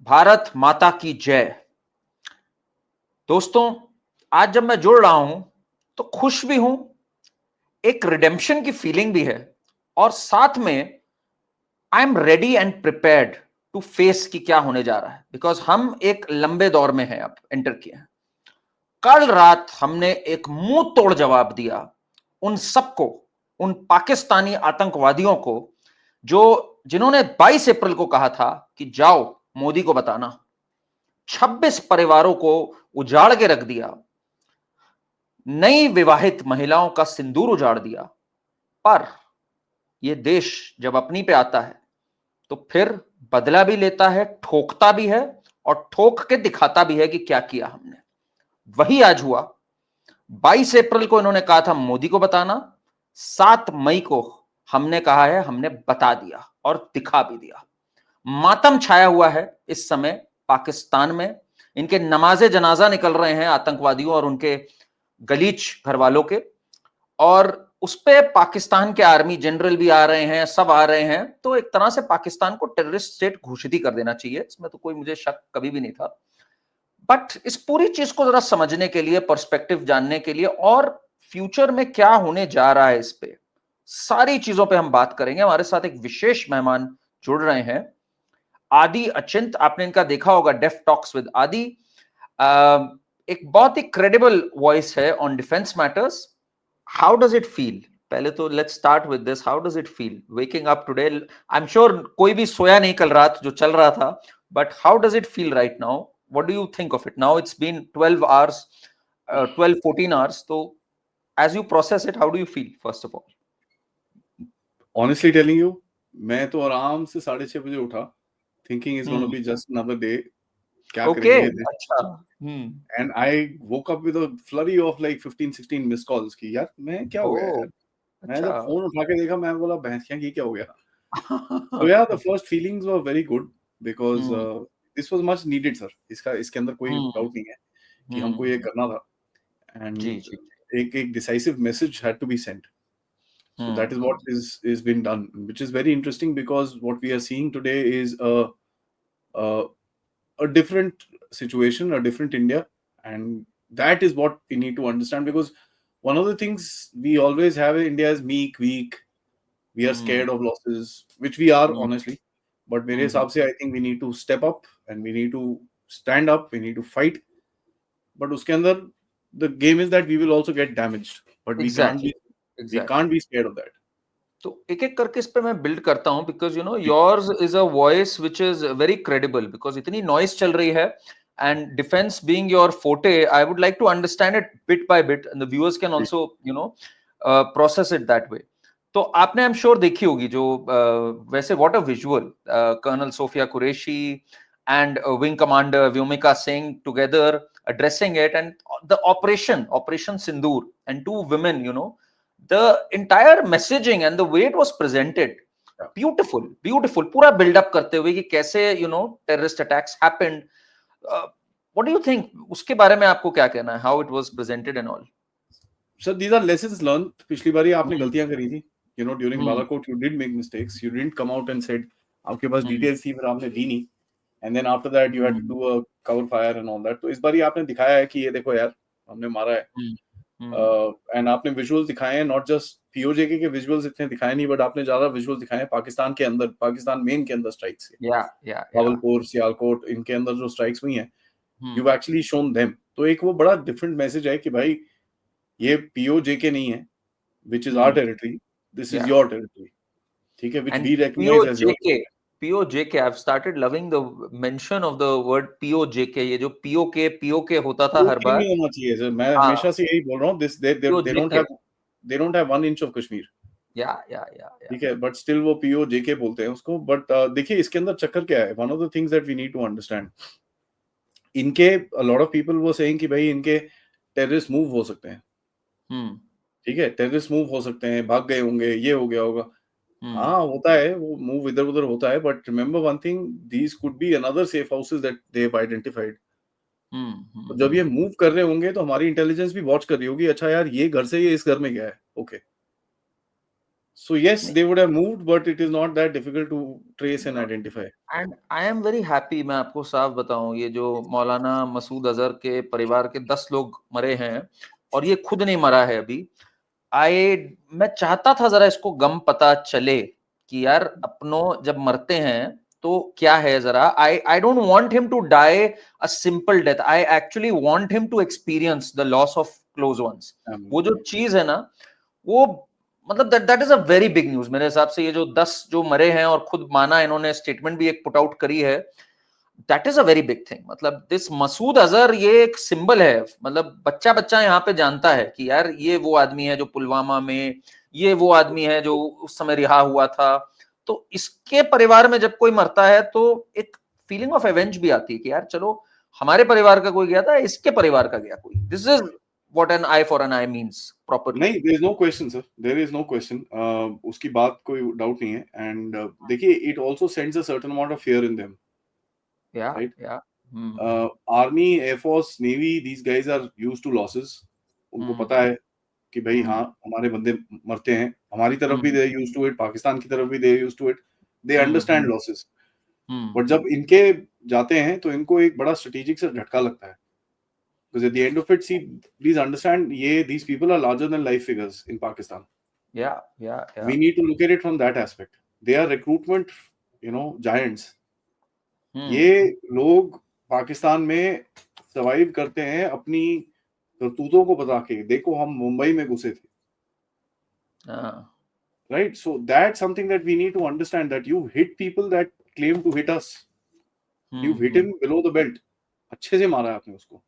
भारत माता की जय। दोस्तों, आज जब मैं जुड़ रहा हूं तो खुश भी हूं, एक रिडेम्पशन की फीलिंग भी है और साथ में I am ready and prepared to face कि क्या होने जा रहा है, बिकॉज हम एक लंबे दौर में हैं, अब एंटर किए हैं। कल रात हमने एक मुंह तोड़ जवाब दिया उन सबको, उन पाकिस्तानी आतंकवादियों को जो जिन्होंने 22 अप्रैल को कहा था कि जाओ मोदी को बताना। 26 परिवारों को उजाड़ के रख दिया, नई विवाहित महिलाओं का सिंदूर उजाड़ दिया। पर यह देश जब अपनी पे आता है तो फिर बदला भी लेता है, ठोकता भी है और ठोक के दिखाता भी है कि क्या किया हमने। वही आज हुआ। 22 अप्रैल को इन्होंने कहा था मोदी को बताना, 7 मई को हमने कहा है, हमने बता दिया और दिखा भी दिया। मातम छाया हुआ है इस समय पाकिस्तान में। इनके नमाजे जनाजा निकल रहे हैं आतंकवादियों और उनके गलीच घर वालों के, और उस पे पाकिस्तान के आर्मी जनरल भी आ रहे हैं, सब आ रहे हैं। तो एक तरह से पाकिस्तान को टेररिस्ट स्टेट घोषित ही कर देना चाहिए, इसमें तो कोई मुझे शक कभी भी नहीं था। बट इस पूरी चीज को जरा समझने के लिए, पर्सपेक्टिव जानने के लिए और फ्यूचर में क्या होने जा रहा है, इस पे सारी चीजों पे हम बात करेंगे। हमारे साथ एक विशेष मेहमान जुड़ रहे हैं, आदि अचिंत। आपने इनका देखा होगा, डेफ टॉक्स विद आदि। एक बहुत ही क्रेडिबल वॉइस है on defence matters. How does it feel? पहले तो let's start with this, how does it feel waking up today? I am sure कोई भी सोया नहीं कल रात जो चल रहा था, but how does it feel right now? What do you think of it? Now it's been 12 hours, 12-14 hours. तो as you process it, how do you feel first of all? Honestly telling you, मैं तो आराम से 6:30 बजे उठा, thinking it's going to be just another day. क्या Okay, करेंगे ये दिन? अच्छा। And I woke up with a flurry of like 15-16 missed calls कि यार मैं क्या हो गया Oh, यार? मैं अच्छा। जब फोन उठा के देखा, मैं बोला भैंस क्या हो गया? So yeah, the first feelings were very good because hmm, this was much needed, sir. इसके अंदर कोई हम्म, डाउट नहीं है कि हमको ये हम्म, करना था, जी and जी। एक decisive message had to be sent. So that is what hmm, is been done, which is very interesting because what we are seeing today is a, a different situation, a different India, and that is what we need to understand. Because one of the things we always have in India is meek, weak. We are hmm, scared of losses, which we are hmm, honestly. But मेरे हम्म, हिसाब से I think we need to step up and we need to stand up. We need to fight. But उसके अंदर the game is that we will also get damaged, but exactly, we exactly. can't be scared of that. तो एक एक करके इस पे मैं build करता हूं, because you know yours is a voice which is very credible, because इतनी नॉइस चल रही है and defence being your forte, I would like to understand it bit by bit and the viewers can also you know process it that way. तो आपने I am sure देखी होगी जो वैसे what a visual, colonel Sofia Qureshi and wing commander Vyomika Singh together addressing it, and the operation Sindoor, and two women, you know, the entire messaging and the way it was presented, Yeah. beautiful पूरा build up करते हुए कि कैसे you know terrorist attacks happened. What do you think उसके बारे में? आपको क्या कहना है, how it was presented and all? So these are lessons learned. पिछली बारी आपने हम्म, गलतियां करी थी. You know, during hmm, Balakot, you did make mistakes. You didn't come out and said आपके पास हम्म, details थी, फिर आपने दी नहीं. And then after that, you had to hmm, do a cover fire and all that. तो इस बारी आपने दिखाया है कि ये देखो यार, हमने मारा है. हम्म, हम्म, And आपने visuals दिखाए हैं, not just POJK के visuals इतने दिखाए नहीं, but आपने ज्यादा visuals दिखाए हैं पाकिस्तान के अंदर, पाकिस्तान मेन के अंदर strikes के. yeah, भावलपुर, सियालकोट, इनके अंदर जो strikes हुई हैं, you've हम्म, actually shown them. तो एक वो बड़ा different message है कि भाई ये POJK नहीं है, which is our hmm, territory. This is yeah. your territory. ठीक है, which And we recognize as your POJK, POJK, I've started loving the mention of the word POJK. ये जो POK होता था हर POK बार। नहीं होना चाहिए सर. मैं हाँ, हमेशा से यही बोल रहा हूँ. This POJK, they don't have 1 inch of Kashmir. yeah. ठीक है, but still वो POJK बोलते हैं उसको. But देखिए इसके अंदर चक्कर क्या है. One of the things that we need to understand. इनके a lot of people were saying कि भाई इनके terrorist move हो सकते हैं. हम्म, ठीक है, terrorist move हो सकते हैं, भाग गए होंगे, ये हो गया होगा. हम्म, हाँ होता है, वो move इधर उधर होता है. But remember one thing, these could be another safe houses that they've identified. हम्म, तो जब ये मूव कर रहे होंगे तो हमारी इंटेलिजेंस भी वॉच कर रही होगी. अच्छा यार, ये घर से ये इस घर में गया है. Okay, So yes, they would have moved, but it is not that difficult to trace and identify. And I am very happy, मैं आपको साफ बताऊं, ये जो मौलाना मसूद अजहर के परिवार के 10 लोग मरे हैं और ये खुद नहीं मरा है अभी, मैं चाहता था जरा इसको गम पता चले कि यार अपनों जब मरते हैं तो क्या है जरा। I don't want him to die a simple death, I actually want him to experience the loss of close ones. वो जो चीज है ना, वो मतलब that is a very big news मेरे हिसाब से। ये जो 10 जो मरे हैं और खुद माना, इन्होंने स्टेटमेंट भी एक पुट आउट करी है, that is a very big thing. मतलब दिस मसूद अजहर ये एक सिंबल है, मतलब बच्चा बच्चा यहाँ पे जानता है कि यार ये वो आदमी है जो पुलवामा में, ये वो आदमी है जो उस समय रिहा हुआ था। तो इसके परिवार में जब कोई मरता है तो एक फीलिंग ऑफ एवेंज भी आती है कि यार चलो हमारे परिवार का कोई गया था, इसके परिवार का गया कोई। This is what an eye for an eye means properly. नहीं, there is no question sir, there is no question, उसकी बात कोई डाउट नहीं है। एंड देखिए, it also sends a certain amount of fear in them, yeah right? Yeah army, air force, navy, these guys are used to losses. उनको पता है कि भाई हाँ, हमारे बंदे मरते हैं, हमारी तरफ भी they used to it, Pakistan की तरफ भी they used to it, they understand losses. But जब इनके जाते हैं तो इनको एक बड़ा स्ट्रेटेजिक से झटका लगता है। Because at the end of it, see, please understand, these people are larger than life figures in Pakistan. yeah. We need to look at it from that aspect. They are recruitment, giants. ये लोग पाकिस्तान में survive करते हैं अपनी करतूतों को बता के, देखो हम मुंबई में घुसे थे, right? So that's something that we need to understand, that you hit people that claim to hit us. You hit him below the belt. अच्छे से मारा है आपने उसको।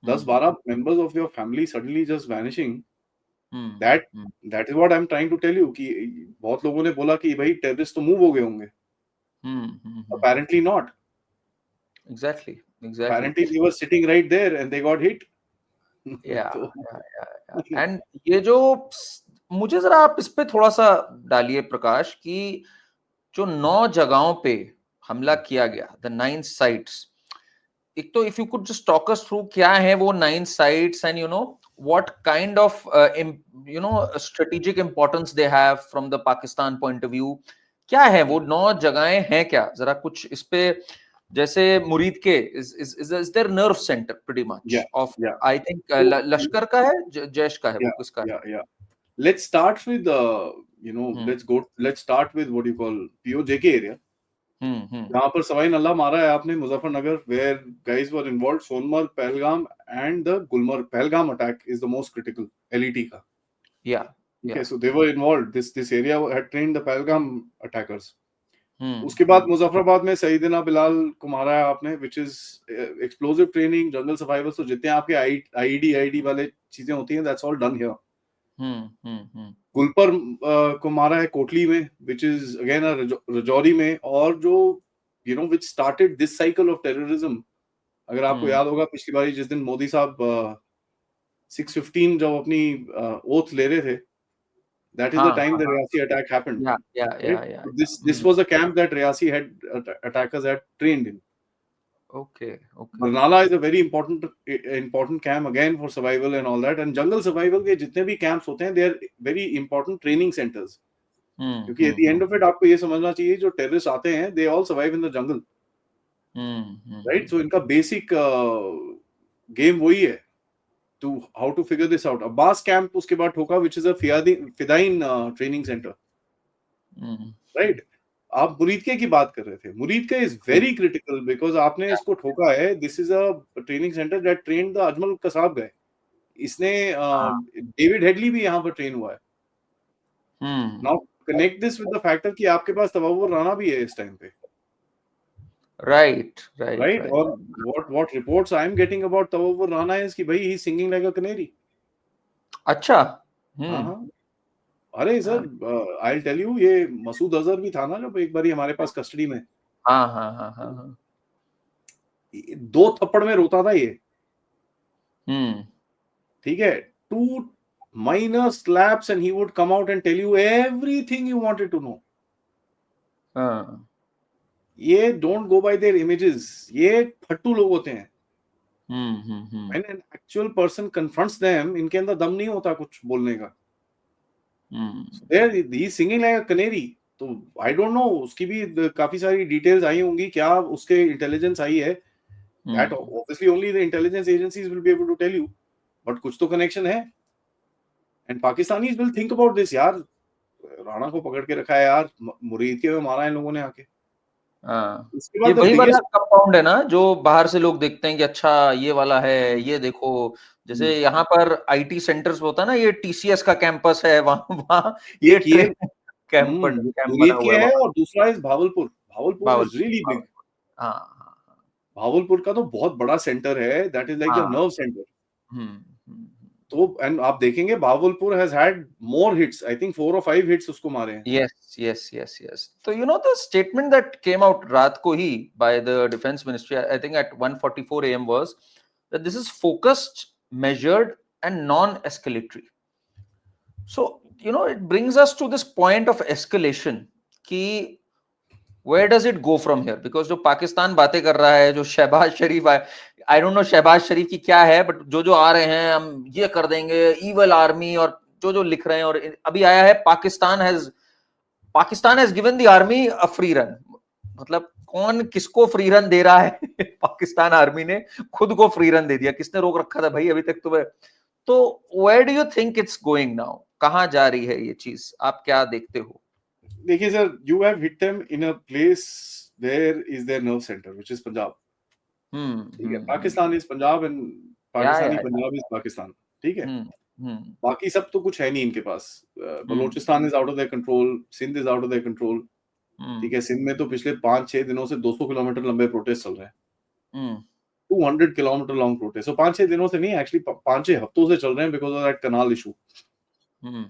10-12 members of your family suddenly just vanishing. That is what I'm trying to tell you, कि बहुत लोगों ने बोला कि भाई टेररिस्ट तो मूव हो गए होंगे। Apparently not. Exactly. Apparently they were sitting right there and they got hit. Yeah. तो And ये जो मुझे जरा आप इस पे थोड़ा सा डालिए प्रकाश कि जो 9 जगहों पे हमला किया गया, the 9 sites, एक तो if you could just talk us through क्या है वो 9 sites and what kind of strategic importance they have from the Pakistan point of view, क्या है वो 9 जगहें हैं क्या, जरा कुछ इस पे। जैसे मुरीद के is their nerve center pretty much of, I think लश्कर का है, जैश का है, वो किसका है? Yeah. Let's start with let's start with what you call POJK area. जहाँ पर सवाई नल्ला मारा है आपने, Muzaffarnagar, where guys were involved, Sonamarg, Pahalgam and the Gulmarg. Pahalgam attack is the most critical, LET का। Okay, so they were involved. This area had trained the Pahalgam attackers. उसके बाद मुजफ्फराबाद में सईदना बिलाल को मारा है आपने, which is explosive training, jungle survivors। तो जितने आपके IED वाले चीजें होती हैं, that's all done here. गुलपर को मारा है कोटली में, which is again रजौरी में, और जो which started this cycle of terrorism। अगर आपको याद होगा पिछली बारी जिस दिन मोदी साहब 615 जब अपनी ओथ ले रहे थे, that is the time the Riyasi attack happened. Yeah. This was a camp that Riyasi attackers had trained in. Okay. Barnala is a very important camp again for survival and all that. And jungle survival के जितने भी camps होते हैं, they are very important training centers. क्योंकि at the end of it आपको ये समझना चाहिए, जो terrorists आते हैं, they all survive in the jungle. Right? So इनका basic game वही है, to how to figure this out. Abbas camp उसके बाद ठोका, which is a Fidain training center. Right? आप मुरीदके की बात कर रहे थे। Muridke is very critical because आपने इसको ठोका है। This is a training center that trained the Ajmal Kasab guy. इसने डेविड हेडली भी यहाँ पर ट्रेन हुआ है। Now connect this with the factor कि आपके पास तवव्वुर राना भी है इस टाइम पे। Right. और what reports I am getting about तवव्वुर Rana is कि भाई he is singing like a canary. अच्छा। हाँ। अरे सर, I'll tell you, ये मसूद अजहर भी था ना जब एक बारी हमारे पास कस्टडी में। हाँ। 2 थप्पड़ में रोता था ये। ठीक है, 2 minor slaps and he would come out and tell you everything you wanted to know. ये don't go by their images. ये फट्टू लोग होते हैं। When an actual person confronts them, इनके अंदर दम नहीं होता कुछ बोलने का। He is singing like a canary. तो आई डोंट नो, उसकी भी काफी सारी डिटेल्स आई होंगी, क्या उसके इंटेलिजेंस आई है, that obviously only the intelligence agencies will be able to tell you, but कुछ तो कनेक्शन है। And Pakistanis will think about this यार, राणा को पकड़ के रखा है यार, मुरीद के में मारा है इन लोगों ने आके। हाँ, उसके ये बाद द वही वाला बिगेस्ट, कंपाउंड है ना जो बाहर से लोग देखते हैं कि अच्छा ये वाला है, ये देखो, जैसे यहाँ पर आईटी सेंटर्स होता है ना, ये टीसीएस का कैंपस है, वहां वहां ये एक ये ट्रेन कैंप बना मुरीद के हुआ है है, वहां। और दूसरा is Bahawalpur. Bahawalpur is Bahawalpur, really big. Bahawalpur. हाँ हाँ भावलपुर का तो बहुत बड़ा सेंटर है, दैट इज लाइक द हाँ। Nerve centre. Hmm hmm. तो एंड आप देखेंगे Bahawalpur has had more hits, I think 4 और 5 हिट्स उसको मारे हैं। Yes. So the statement that came out रात को ही by the Defense Ministry, I think at 1:44 a.m. was that this is focused, measured, and non-escalatory. So it brings us to this point of escalation कि where does it go from here? Because जो पाकिस्तान बातें कर रहा है, जो शहबाज शरीफ है, I don't know Shahbaz शरीफ की क्या है, बट जो आ रहे हैं हम ये कर देंगे, ईवल आर्मी, और जो लिख रहे हैं, और अभी आया है Pakistan has given the army a free run. मतलब कौन किसको फ्री रन दे रहा है? पाकिस्तान आर्मी ने खुद को फ्री रन दे दिया। किसने रोक रखा था भाई अभी तक तुम्हें? तो where do you think it's going now? कहां जा रही है ये चीज? आप क्या देखते हो? देखिए sir, you have hit them in a place where is there nerve centre, which is Punjab. ठीक है, पाकिस्तान इज पंजाब एंड पाकिस्तानी या पंजाब इज पाकिस्तान। ठीक है, हम्म बाकी सब तो कुछ है नहीं इनके पास। Balochistan is out of their control, Sindh is out of their control. ठीक है, सिंध में तो पिछले 5-6 दिनों से 200 किलोमीटर लंबे प्रोटेस्ट चल रहे हैं। 200 किलोमीटर लॉन्ग प्रोटेस्ट। तो 5-6 दिनों से नहीं, एक्चुअली 5-6 हफ्तों से चल रहे हैं, because of that canal issue.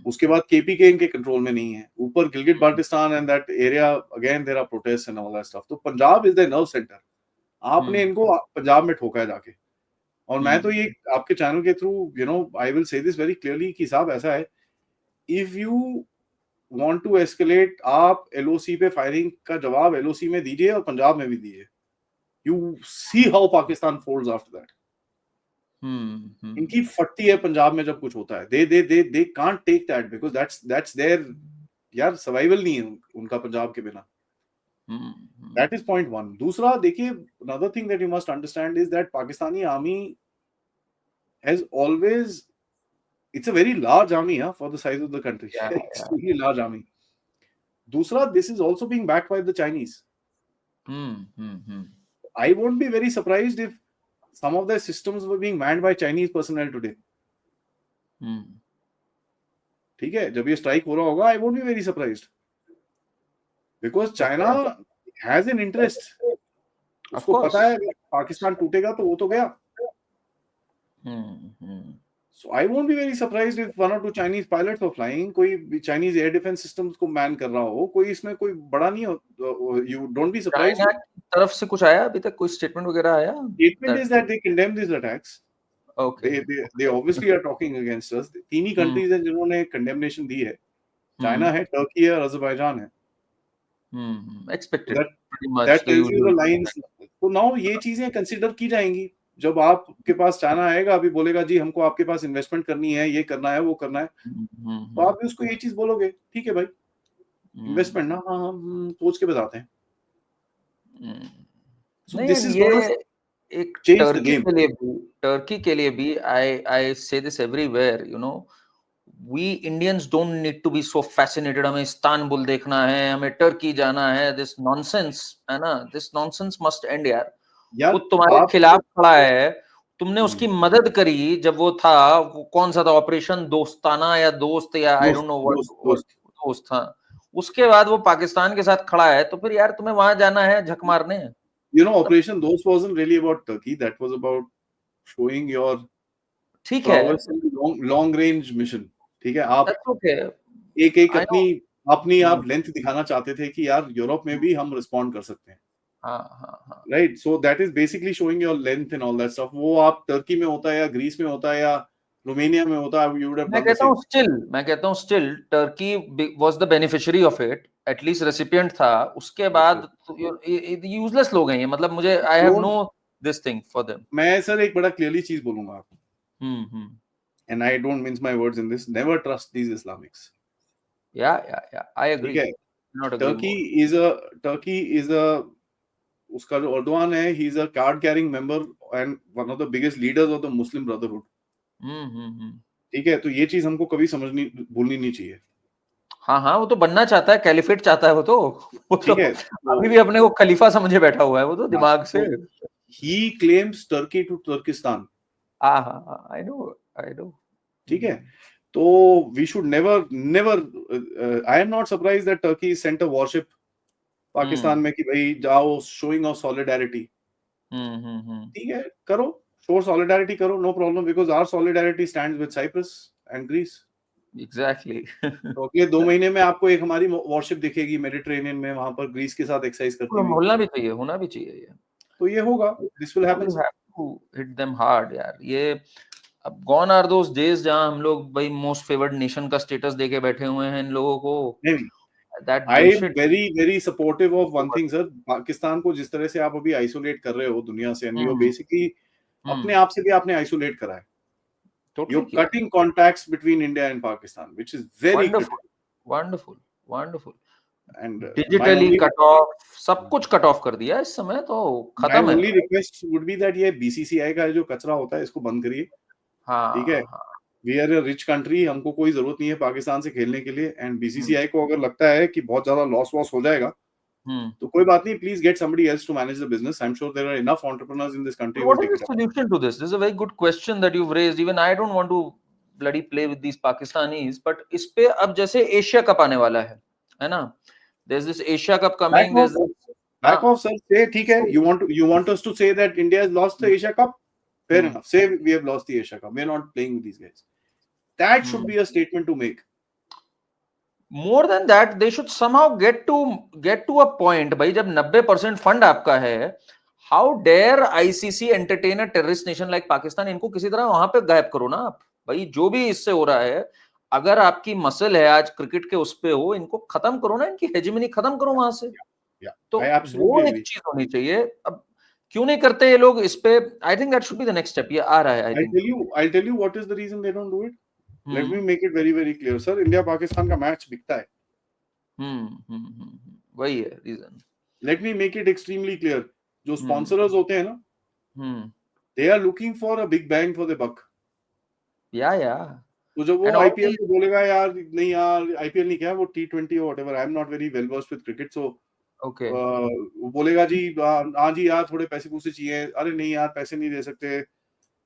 उसके बाद केपीके इनके कंट्रोल में नहीं है, ऊपर Gilgit Baltistan and that area again there are protest and all that stuff. तो Punjab is the nerve centre. आपने इनको पंजाब में ठोका है जाके। और मैं तो ये आपके चैनल के through I will say this very clearly कि साहब ऐसा है, if you want to escalate, आप एलओसी पे फायरिंग का जवाब एलओसी में दीजिए और पंजाब में भी दीजिए। You see how Pakistan folds after that. इनकी फटती है पंजाब में जब कुछ होता है। They can't take that, because that's their, यार सर्वाइवल नहीं है उनका पंजाब के बिना। That is point one. दूसरा देखिए, another thing that you must understand is that Pakistani army has always, it's a very large army for the size of the country. Extremely large army. दूसरा, this is also being backed by the Chinese. I won't be very surprised if some of their systems were being manned by Chinese personnel today. ठीक है, जब ये strike हो रहा होगा, I won't be very surprised, because China has an interest. उसको पता है पाकिस्तान टूटेगा तो वो तो गया। So I won't be very surprised if 1 or 2 Chinese pilots were flying, कोई Chinese air defense systems को मैन कर रहा हो, कोई इसमें कोई बड़ा नहीं हो। You don't be surprised. China की तरफ से कुछ आया अभी तक? कोई स्टेटमेंट वगैरह आया? Statement is that they condemn these attacks. Okay. They obviously are talking against us. तीन ही countries हैं जिन्होंने condemnation दी है। चाइना है, टर्की है और अज़रबैजान है। Expected. Pretty much That the tells you the usual. lines. तो now ये चीजें कंसीडर की जाएंगी जब आपके पास चाइना आएगा, अभी बोलेगा जी हमको आपके पास इन्वेस्टमेंट करनी है, ये करना है, वो करना है, तो आप भी उसको ये चीज बोलोगे, ठीक है भाई इन्वेस्टमेंट ना, हाँ हम सोच के बताते हैं। So this is going to एक change the game. टर्की के लिए भी आई से this everywhere, we Indians don't need to be so fascinated. हमें इस्तांबुल देखना है, हमें टर्की जाना है, this nonsense है ना, this nonsense must end यार। वो तुम्हारे खिलाफ खड़ा है, तुमने उसकी मदद करी जब वो था, वो कौन सा था ऑपरेशन दोस्ताना या दोस्त या आई डोंट नो व्हाट, दोस्त था। उसके बाद वो पाकिस्तान के साथ खड़ा है, तो फिर यार तुम्हें वहां जाना है झक मारने? Operation Dost wasn't really about Turkey, that was about showing your ठीक है long range mission। ठीक है, आप okay. एक अपनी आप लेंथ दिखाना चाहते थे कि यार यूरोप में भी हम रिस्पॉन्ड कर सकते हैं। Right, so that is basically showing your length and all that stuff. वो आप टर्की में होता है या ग्रीस में होता है या रोमानिया में होता है, you would have done the same. मैं कहता हूं still Turkey was the beneficiary of it, at least recipient था। उसके बाद यूजलेस लोग हैं ये, मतलब मुझे I have no this thing for them. मैं सर एक बड़ा क्लियरली चीज बोलूंगा आपको, and I don't mince my words in this, never trust these Islamics. Yeah, I ठीक agree. है. Not agree Turkey more. Is a उसका जो अर्दोआन है, he is a card carrying member and one of the biggest leaders of the Muslim Brotherhood. Hmm. ठीक है, तो ये चीज हमको कभी भूलनी नहीं चाहिए. हाँ, वो तो बनना चाहता है, कैलिफेट चाहता है वो तो ठीक है, तो अभी भी अपने को खलीफा समझे बैठा हुआ है वो तो हाँ, दिमाग से. तो he claims Turkey to Turkistan. हाँ, आई नो. ठीक है, तो we should never I am not surprise that Turkey sent a warship Pakistan में कि भाई जाओ, शोइंग ऑफ सॉलिडारिटी. हम्म. ठीक है, करो, शो सॉलिडारिटी करो, no problem, because our solidarity stands with Cyprus and Greece. Exactly. तो अगले 2 महीने में आपको एक हमारी वॉरशिप दिखेगी मेडिटेरेनियन में, वहां पर ग्रीस के साथ एक्सरसाइज करती हुई. होना भी चाहिए ये. तो ये होगा, this will happen. We have to hit them hard यार. ये अब gone are those days जहां हम लोग भाई मोस्ट फेवर्ड नेशन का स्टेटस देके बैठे हुए हैं इन लोगों को. नहीं, That I am bullshit. Very very supportive of one thing sir. Pakistan को जिस तरह से आप अभी आइसोलेट कर रहे हो दुनिया से, एंड यू हम्म. बेसिकली अपने आप से भी आपने आइसोलेट करा है. Totally You're किया. cutting contacts between India and Pakistan, which is very Wonderful. critical. Wonderful. And my digitally only cut off, सब कुछ कट ऑफ कर दिया इस समय तो my खत्म है. only request would be that ये BCCI का जो कचरा होता है इसको बंद करिए. ठीक है, हाँ. We are a rich country, हमको कोई जरूरत नहीं है पाकिस्तान से खेलने के लिए. And hmm. BCCI को अगर लगता है कि बहुत ज्यादा लॉस वॉस हो जाएगा तो कोई बात नहीं, please get somebody else to manage the business. I'm sure there are enough entrepreneurs in this country who What will is take the it up. solution to this? This is a very good question that you've raised. Even I don't want to bloody play with these Pakistanis, but इस पे अब जैसे Asia cup आने वाला है ना? There's this Asia Cup coming. Back There's off, this, back हाँ. off, sir. Say ठीक है, you want us to say that India has lost the Asia Cup? Fair enough. Say we have lost the Asia Cup. We are not playing with these guys. That should be a statement to make. More than that, they should somehow get to a point. भाई जब 90% fund आपका है, how dare ICC entertain a terrorist nation like Pakistan? इनको किसी तरह वहां पे गायब करो ना आप. भाई जो भी इससे हो रहा है, अगर आपकी मसल है आज क्रिकेट के उस पे हो, इनको खत्म करो ना, इनकी हेजेमनी खत्म करो वहां से. तो I वो absolutely एक agree. चीज होनी चाहिए. अब क्यों नहीं करते ये लोग इस पे? I think that should be the next step. ये आ रहा है, I think. I'll tell you what is the reason they don't do it. Let me make it very very clear, sir. India Pakistan का match बिकता है. वही है reason. Let me make it extremely clear. जो sponsors होते हैं ना, they are looking for a big bang for the buck. या तो जब वो And all आईपीएल these- को बोलेगा यार नहीं यार, आईपीएल नहीं, क्या वो T20 और whatever, I am not very well versed with cricket, so Okay. वो बोलेगा जी हाँ जी यार थोड़े पैसे पूसे चाहिए, अरे नहीं यार पैसे नहीं दे सकते,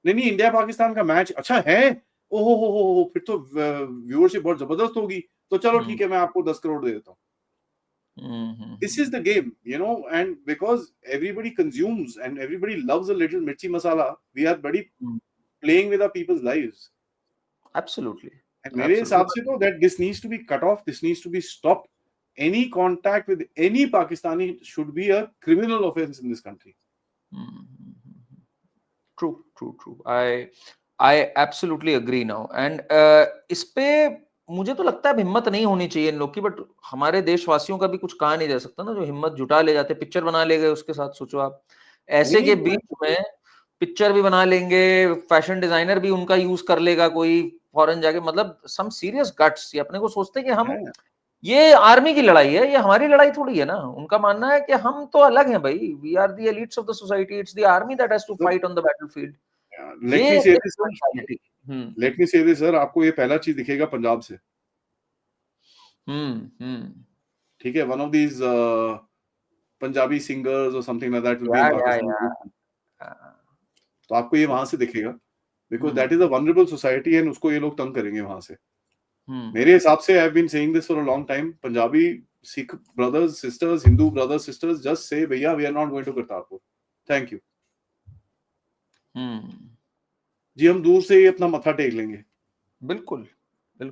नहीं इंडिया पाकिस्तान का मैच अच्छा है, ओहो हो फिर तो व्यूअरशिप बहुत जबरदस्त होगी, तो चलो ठीक है मैं आपको 10 करोड़ दे देता हूँ. This is the game, you know, and because everybody consumes and everybody loves a little mirchi masala, we are buddy playing with our people's lives. Absolutely. And मेरे हिसाब से तो that this needs to be cut off, this needs to be stopped. Any contact with any Pakistani should be a criminal offense in this country. True. I absolutely agree now. And इस पे मुझे तो लगता है हिम्मत नहीं होनी चाहिए इन लोग की, बट हमारे देशवासियों का भी कुछ कहा नहीं जा सकता ना, जो हिम्मत जुटा ले जाते, पिक्चर बना ले गए उसके साथ. सोचो आप, ऐसे के बीच में पिक्चर भी बना लेंगे, फैशन डिजाइनर भी उनका यूज कर लेगा कोई फॉरेन जाके. मतलब सम सीरियस गट्स. ये अपने को सोचते हैं कि हम, ये आर्मी की लड़ाई है, ये हमारी लड़ाई थोड़ी है ना. उनका मानना है कि हम तो अलग हैं भाई, we are the elites of the society, it's the army that has to fight on the battlefield. Let me say this, sir. आपको ये पहला चीज दिखेगा पंजाब से. ठीक है, one of these Punjabi singers or something like that will be in Pakistan. तो आपको ये वहां से दिखेगा, because that is a vulnerable society and उसको ये लोग तंग करेंगे वहां से. मेरे हिसाब से I have been saying this for a long time. Punjabi Sikh brothers sisters, Hindu brothers sisters, just say भैया we are not going to Kartarpur. Thank you. जी हम दूर से ही अपना मत्था टेक लेंगे. बिल्कुल.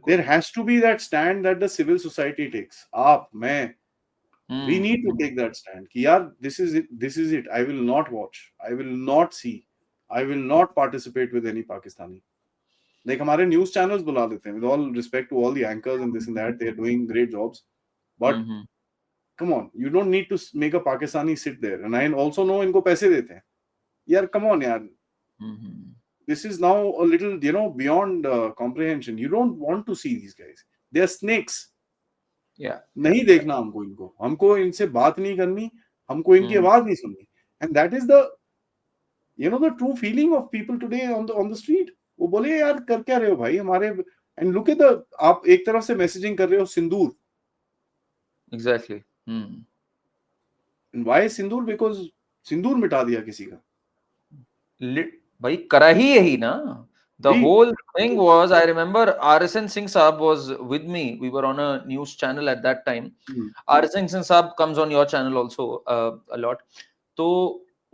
There has to be that stand that the civil society takes. आप, मैं, we need to take that stand. कि यार this is it. I will not watch. I will not see. I will not participate with any Pakistani. Like हमारे news channels बुला देते हैं. With all respect to all the anchors and this and that, they are doing great jobs. But come on, you don't need to make a Pakistani sit there. And I also know इनको पैसे देते हैं. यार come on यार. This is now a little, beyond comprehension. You don't want to see these guys. They are snakes. Yeah. नहीं देखना हमको, हमको इनसे बात नहीं करनी, हमको इनकी आवाज नहीं सुननी. And that is the the true feeling of people today on the street. वो बोले यार कर क्या रहे हो भाई हमारे. एंड लुक एट द, आप एक तरफ से मैसेजिंग कर रहे हो सिंदूर. Exactly. Why Sindoor? बिकॉज सिंदूर मिटा दिया किसी का. भाई करा ही यही ना. The ji. whole thing was, I remember RSN Singh Saab was with me. We were on a news channel at that time. RSN Singh Saab comes on your channel also a lot. तो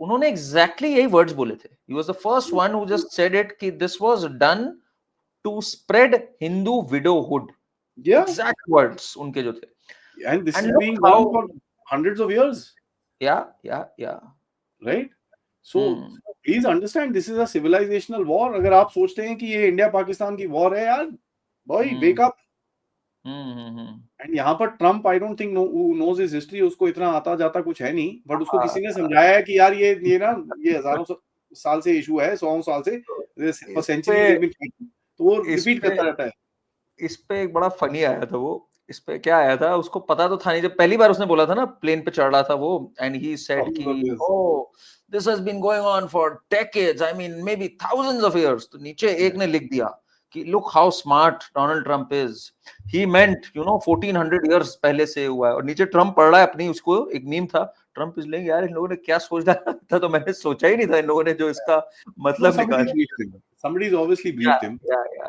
उन्होंने exactly यही words बोले थे. He was the first one who just said it कि this was done to spread Hindu widowhood. Yeah. Exact words उनके जो थे. And this And is look being how, done for hundreds of years. yeah. Right? So please understand, this is a civilizational war. अगर आप सोचते हैं कि ये India Pakistan की वॉर है यार, boy wake up. एंड यहाँ पर Trump, I don't think knows his history, उसको इतना आता जाता कुछ है नहीं, बट उसको किसी ने समझाया है कि यार ये ना ये हजारों साल से इशू है, 100 साल से, फॉर सेंचुरीज, तो वो रिपीट करता रहता है. इस पे एक बड़ा फनी आया था वो. इस पे क्या आया था, उसको पता तो था नहीं, जब पहली बार उसने बोला था ना, प्लेन पे चढ़ रहा था वो, एंड ही सेड कि oh this has been going on for decades, I mean maybe thousands of years. तो नीचे एक ने लिख दिया कि look how smart Donald Trump is, he meant 1400 years पहले से हुआ है. और नीचे ट्रम्प पढ़ रहा है अपनी, उसको एक मीम था, ट्रम्प इज लेंगे यार इन लोगों ने क्या सोच डाला था. तो मैंने सोचा ही नहीं था इन लोगों ने जो इसका मतलब निकाला. Somebody's obviously briefed him.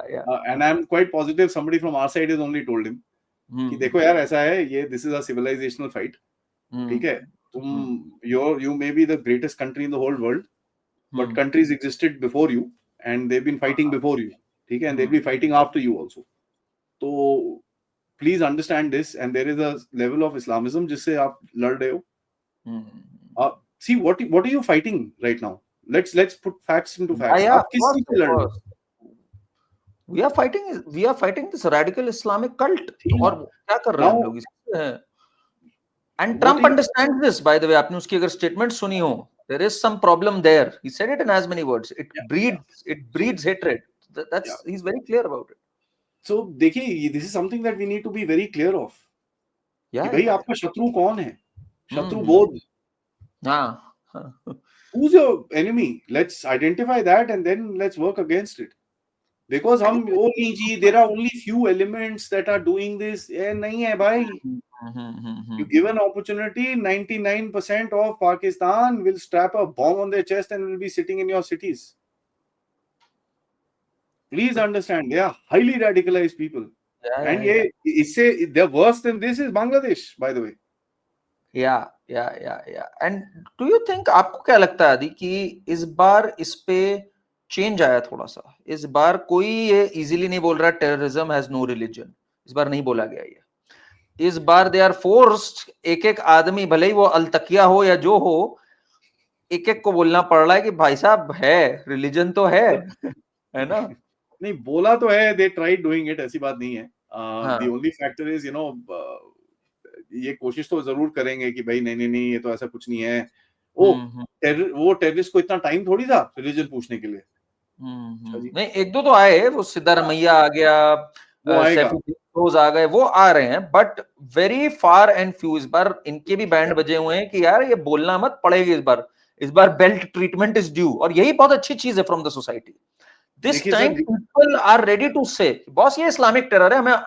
Yeah. And I'm quite positive somebody from our side has only told him कि देखो यार ऐसा है, ये this is a civilizational fight. ठीक है, तुम you may be the greatest country in the whole world, but countries existed before you and they've been fighting before you. ठीक है, and they'll be fighting after you also. तो please understand this, and there is a level of Islamism जिससे आप लड़ रहे हो. See what are you fighting right now? Let's put facts into facts. आप किस चीज से लड़ रहे हो? We are fighting this radical Islamic cult. और क्या कर रहे हैं लोग इससे? And Trump understands this, by the way. आपने उसकी अगर statement सुनी हो, there is some problem there. He said it in as many words. It breeds hatred. He's very clear about it. So देखिए, this is something that we need to be very clear of. कि भाई आपका शत्रु कौन है? शत्रु बोध. Who's your enemy? Let's identify that and then let's work against it. Because there are only few elements that are doing this. नहीं है भाई. You give an opportunity, 99% of Pakistan will strap a bomb on their chest and will be sitting in your cities. Please understand, they are highly radicalized people. And they're worse than this is Bangladesh, by the way. Yeah. And do you think, आपको क्या लगता है आदि कि इस बार इस पे change आया थोड़ा सा? इस बार कोई ये इजीली नहीं बोल रहा टेररिज्म हैज नो रिलीजन. इस बार नहीं बोला गया ये. इस बार दे आर फोर्स्ड, एक आदमी भले ही वो अलतकिया हो या जो हो, एक को बोलना पड़ रहा है कि भाई साहब है रिलीजन तो है ना. नहीं बोला तो है, they tried doing it, ऐसी बात नहीं है. The only factor is ये कोशिश तो जरूर करेंगे कि भाई नहीं ये तो ऐसा कुछ नहीं है. वो टेररिस्ट को इतना टाइम थोड़ी था रिलीजन पूछने के लिए. नहीं, एक दो तो आए, वो सिद्धारमैया आ गया, आ गए, वो आ रहे हैं, but very far and few. इस बार इनके भी बैंड बजे हुए हैं कि यार ये बोलना मत पड़ेगी इस बार बेल्ट ट्रीटमेंट इज ड्यू. और यही बहुत अच्छी चीज है from the society. This time people are ready to say boss ये इस्लामिक टेरर है,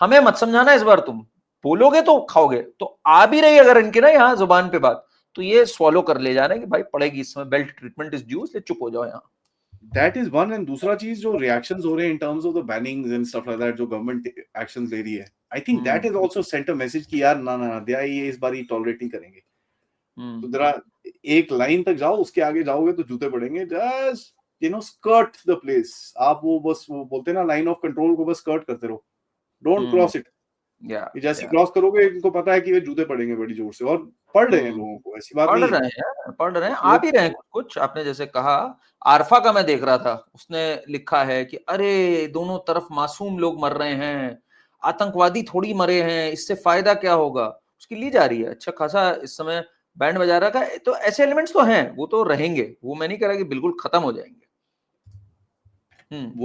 हमें मत समझाना, इस बार तुम बोलोगे तो खाओगे. तो आ भी रही अगर इनके ना यहाँ जुबान पे बात, तो ये स्वॉलो कर ले जा रहे हैं कि भाई पड़ेगी इस समय, बेल्ट ट्रीटमेंट इज ड्यू, इसलिए चुप हो जाओ यहाँ. That is one. And दूसरा चीज जो reactions हो रहे हैं in terms of the bannings and stuff like that, जो government actions ले रही है, I think that is also sent a message कि यार ना दिया ये इस बार ही tolerate नहीं करेंगे. तो जरा एक लाइन तक जाओ, उसके आगे जाओगे तो जूते पड़ेंगे. Just skirt the place. आप वो बस वो बोलते हैं ना लाइन ऑफ कंट्रोल को बस स्कर्ट करते रहो, don't cross it. जैसे क्रॉस करोगे इनको पता है कि वे जूते पड़ेंगे बड़ी जोर से. और पढ़ रहे हैं लोगों को, ऐसी बात नहीं है. पढ़ रहे हैं, आ भी रहे हैं कुछ. आपने जैसे कहा, आरफा का मैं देख रहा था, उसने लिखा है कि अरे दोनों तरफ मासूम लोग मर रहे हैं, आतंकवादी थोड़ी मरे हैं, इससे फायदा क्या होगा. उसकी ली जा रही है अच्छा खासा इस समय बैंड बजा रहा है. तो ऐसे एलिमेंट्स तो हैं, वो तो रहेंगे, वो मैं नहीं कह रहा कि बिल्कुल खत्म हो जाएंगे.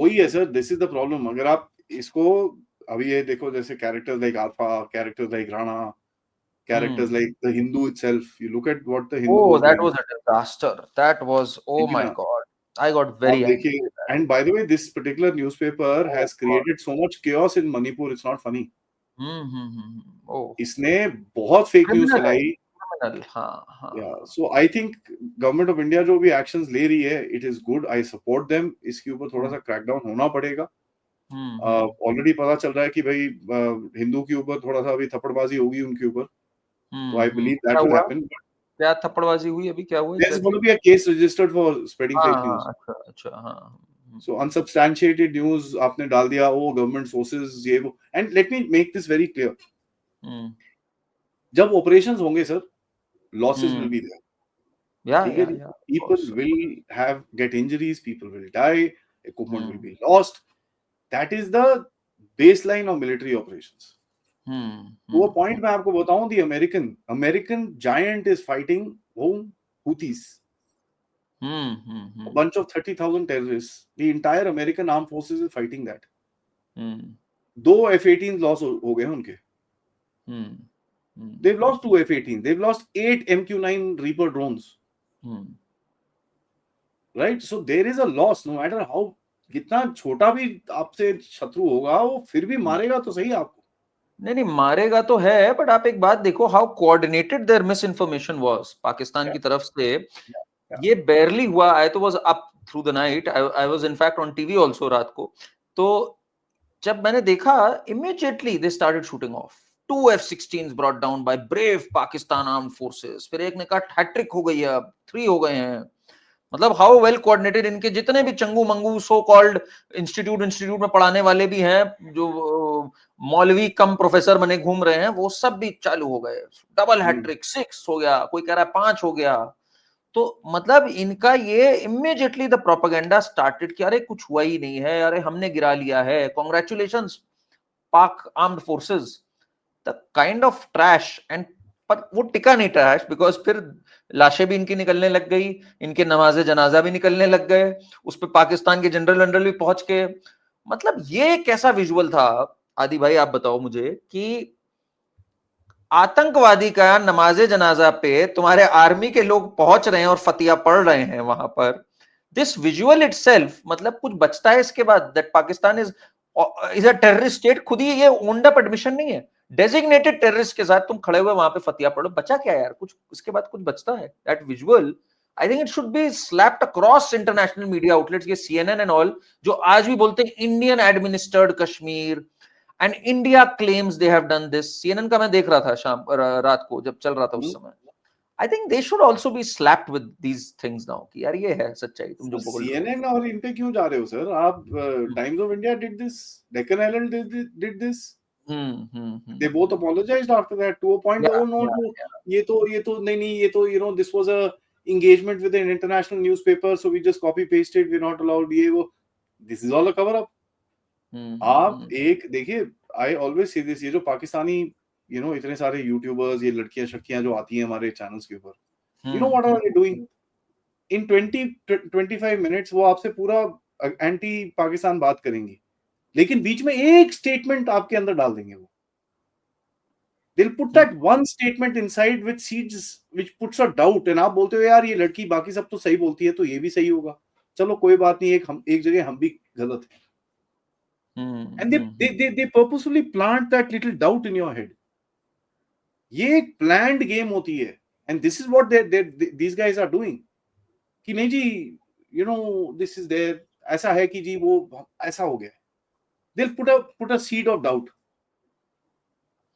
वही है sir, this is the problem. अगर आप इसको अभी ये देखो जैसे characters like alpha, characters like Rana, characters like the Hindu itself. You look at what the Hindu Oh, was that doing. was a disaster. That was, oh ठीक है my ना? God. I got आप very angry देखिए, with that. and by the way, this particular newspaper Oh has God. created so much chaos in Manipur. It's not funny. Oh, इसने बहुत fake news criminal है, फैलाई. criminal. हाँ, हाँ, Yeah, हाँ. so I think government of India जो भी actions ले रही है, it is good. I support them. इसके ऊपर थोड़ा सा क्रैकडाउन होना पड़ेगा. ऑलरेडी पता चल रहा है कि भाई हिंदू के ऊपर थोड़ा सा अभी थप्पड़बाजी होगी उनके ऊपर. So I believe that क्या will हुआ? happen. क्या थप्पड़बाजी हुई अभी? क्या हुआ There's going exactly? to be a case registered for spreading हाँ, fake news. हाँ, अच्छा, अच्छा, हाँ. So unsubstantiated news आपने डाल दिया, वो गवर्नमेंट सोर्सेज ये वो. And let me make this very clear, जब ऑपरेशंस होंगे sir, losses will be there. Yeah, ठीक है yeah, जी, yeah. Of people course. Will have get injuries, people will die, equipment will be lost. That is the baseline of military operations. तो वो point मैं आपको बताऊं, the American giant is fighting home Houthis. A bunch of 30,000 terrorists. The entire American armed forces is fighting that. 2 F-18 loss हो गए उनके. They've lost 2 F-18. They've lost 8 MQ-9 Reaper drones. Right? So there is a loss, no matter how कितना छोटा भी आपसे शत्रु होगा, वो फिर भी मारेगा तो सही आपको. नहीं मारेगा तो है, बट आप एक बात देखो, how coordinated their misinformation was Pakistan की तरफ से. ये barely हुआ. I तो was up through the night. I was in fact on TV also रात को. तो जब मैंने देखा, immediately they started shooting off. 2 F-16s brought down by brave Pakistan armed forces. फिर एक ने कहा हैट्रिक हो गई है, अब 3 हो गए हैं. मतलब हाउ वेल कोऑर्डिनेटेड. इनके जितने भी Changu Mangu so called institute में पढ़ाने वाले भी हैं, जो मौलवी कम प्रोफेसर बने घूम रहे हैं, वो सब भी चालू हो गए. डबल हैट्रिक, 6 हो गया, कोई कह रहा है 5 हो गया. तो मतलब इनका ये इमीडिएटली द प्रोपेगेंडा स्टार्टेड कि अरे कुछ हुआ ही नहीं है, अरे हमने गिरा लिया है, कांग्रेचुलेशंस पाक armed forces. The kind of trash. And पर वो टिका नहीं ट्रैश, बिकॉज फिर लाशें भी इनकी निकलने लग गई, इनके नमाजे जनाजा भी निकलने लग गए, उस पर पाकिस्तान के जनरल भी पहुंच के. मतलब ये कैसा विजुअल था आदि भाई, आप बताओ मुझे, कि आतंकवादी का नमाजे जनाजा पे तुम्हारे आर्मी के लोग पहुंच रहे हैं और फतिया पढ़ रहे हैं वहां पर. दिस विजुअल इटसेल्फ, मतलब कुछ बचता है इसके बाद that Pakistan is a terrorist state. खुद ही ये ओन्ड अप एडमिशन नहीं है. डेजिग्नेटेड टेररिस्ट के साथ तुम खड़े हुए वहां पे फतिया पढ़ो, बचा क्या यार? कुछ इसके बाद कुछ बचता है? That visual I think it should be slapped across international media outlets, ये CNN एंड ऑल, जो आज भी बोलते हैं Indian administered Kashmir and India claims they have done this. CNN का मैं देख रहा था शाम रात को जब चल रहा था उस समय. I think they should also be slapped with these things now कि यार ये है सच्चाई, तुम जो बोल रहे हो. CNN और इन पे क्यों जा रहे हो सर आप? Times of India did this, Deccan Herald did this. They both apologized after that to a point. Yeah, Oh no, yeah, no, yeah. ये तो नहीं, ये तो, you know, this was a engagement with an international newspaper, so we just copy pasted, we're not allowed, ये वो. This is all a cover up. आप एक देखिए, I always say this, ये जो पाकिस्तानी, you know, इतने सारे यूट्यूबर्स, ये लड़कियां शड़कियां जो आती हैं हमारे चैनल्स के ऊपर, you know what are they doing? In 20-25 minutes वो आपसे पूरा एंटी पाकिस्तान बात करेंगी, लेकिन बीच में एक स्टेटमेंट आपके अंदर डाल देंगे वो. They'll put that one statement inside which seeds, which puts a doubt, and आप बोलते हो यार ये लड़की बाकी सब तो सही बोलती है, तो ये भी सही होगा, चलो कोई बात नहीं, एक जगह हम भी गलत हैं. And they purposefully plant that little doubt in your head. ये एक planned game होती है, and this is what these guys are doing. कि नहीं जी, you know, this is there, ऐसा है कि जी वो ऐसा हो गया. They'll put a seed of doubt.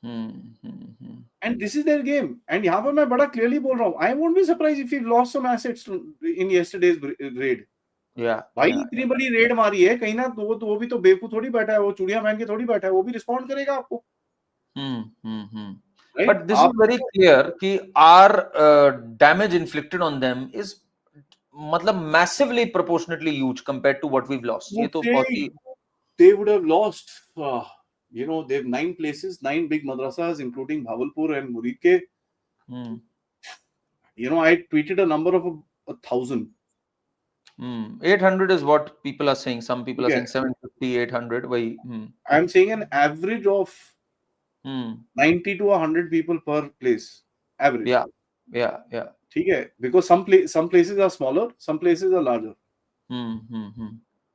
And this is their game. And यहाँ पर मैं बड़ा clearly बोल रहा हूँ, I won't be surprised if we've lost some assets in yesterday's raid. भाई इतनी बड़ी रेड मारी है, कहीं ना तो वो भी तो बेवकूफ थोड़ी बैठा है, वो चूड़ियां पहन के थोड़ी बैठा है, वो भी रिस्पॉन्ड करेगा आपको. But this is very clear कि our damage inflicted on them is मतलब massively proportionately huge compared to what we've lost. ये तो बहुत ही. They would have lost, you know, they have 9 places, 9 big madrasas, including Bhavalpur and Murid ke. You know, I tweeted a number of 1,000. 800 is what people are saying. Some people are saying 750. 800 वही. I'm saying an average of 90 to 100 people per place. Average. Yeah. ठीक है, because some places are smaller, some places are larger.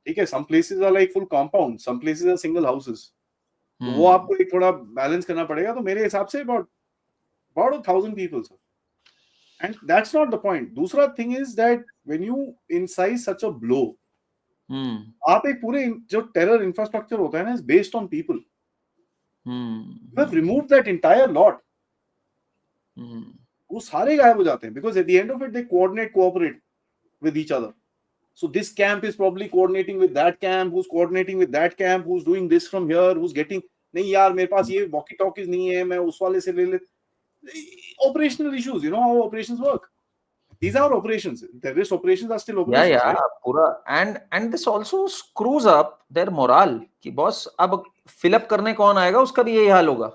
ठीक है, some places are like full compound, some places are single houses. तो वो आपको एक थोड़ा balance करना पड़ेगा. तो मेरे हिसाब से about 1,000 people, sir. And that's not the point. दूसरा thing is that when you incise such a blow, आप एक पूरे जो टेरर इंफ्रास्ट्रक्चर होता है ना, is based on people. You have removed that entire lot. वो सारे गायब हो जाते हैं because at the end of it they cooperate with each other. So this camp is probably coordinating with that camp, who's coordinating with that camp, who's doing this from here, who's getting, नहीं यार मेरे पास ये walkie talkies नहीं है, मैं उस वाले से ले ले. Operational issues, you know how operations work. These are operations. Terrorist operations are still operations, right? पूरा. And this also screws up their morale कि बॉस अब फिलअप करने कौन आएगा, उसका भी यही हाल होगा.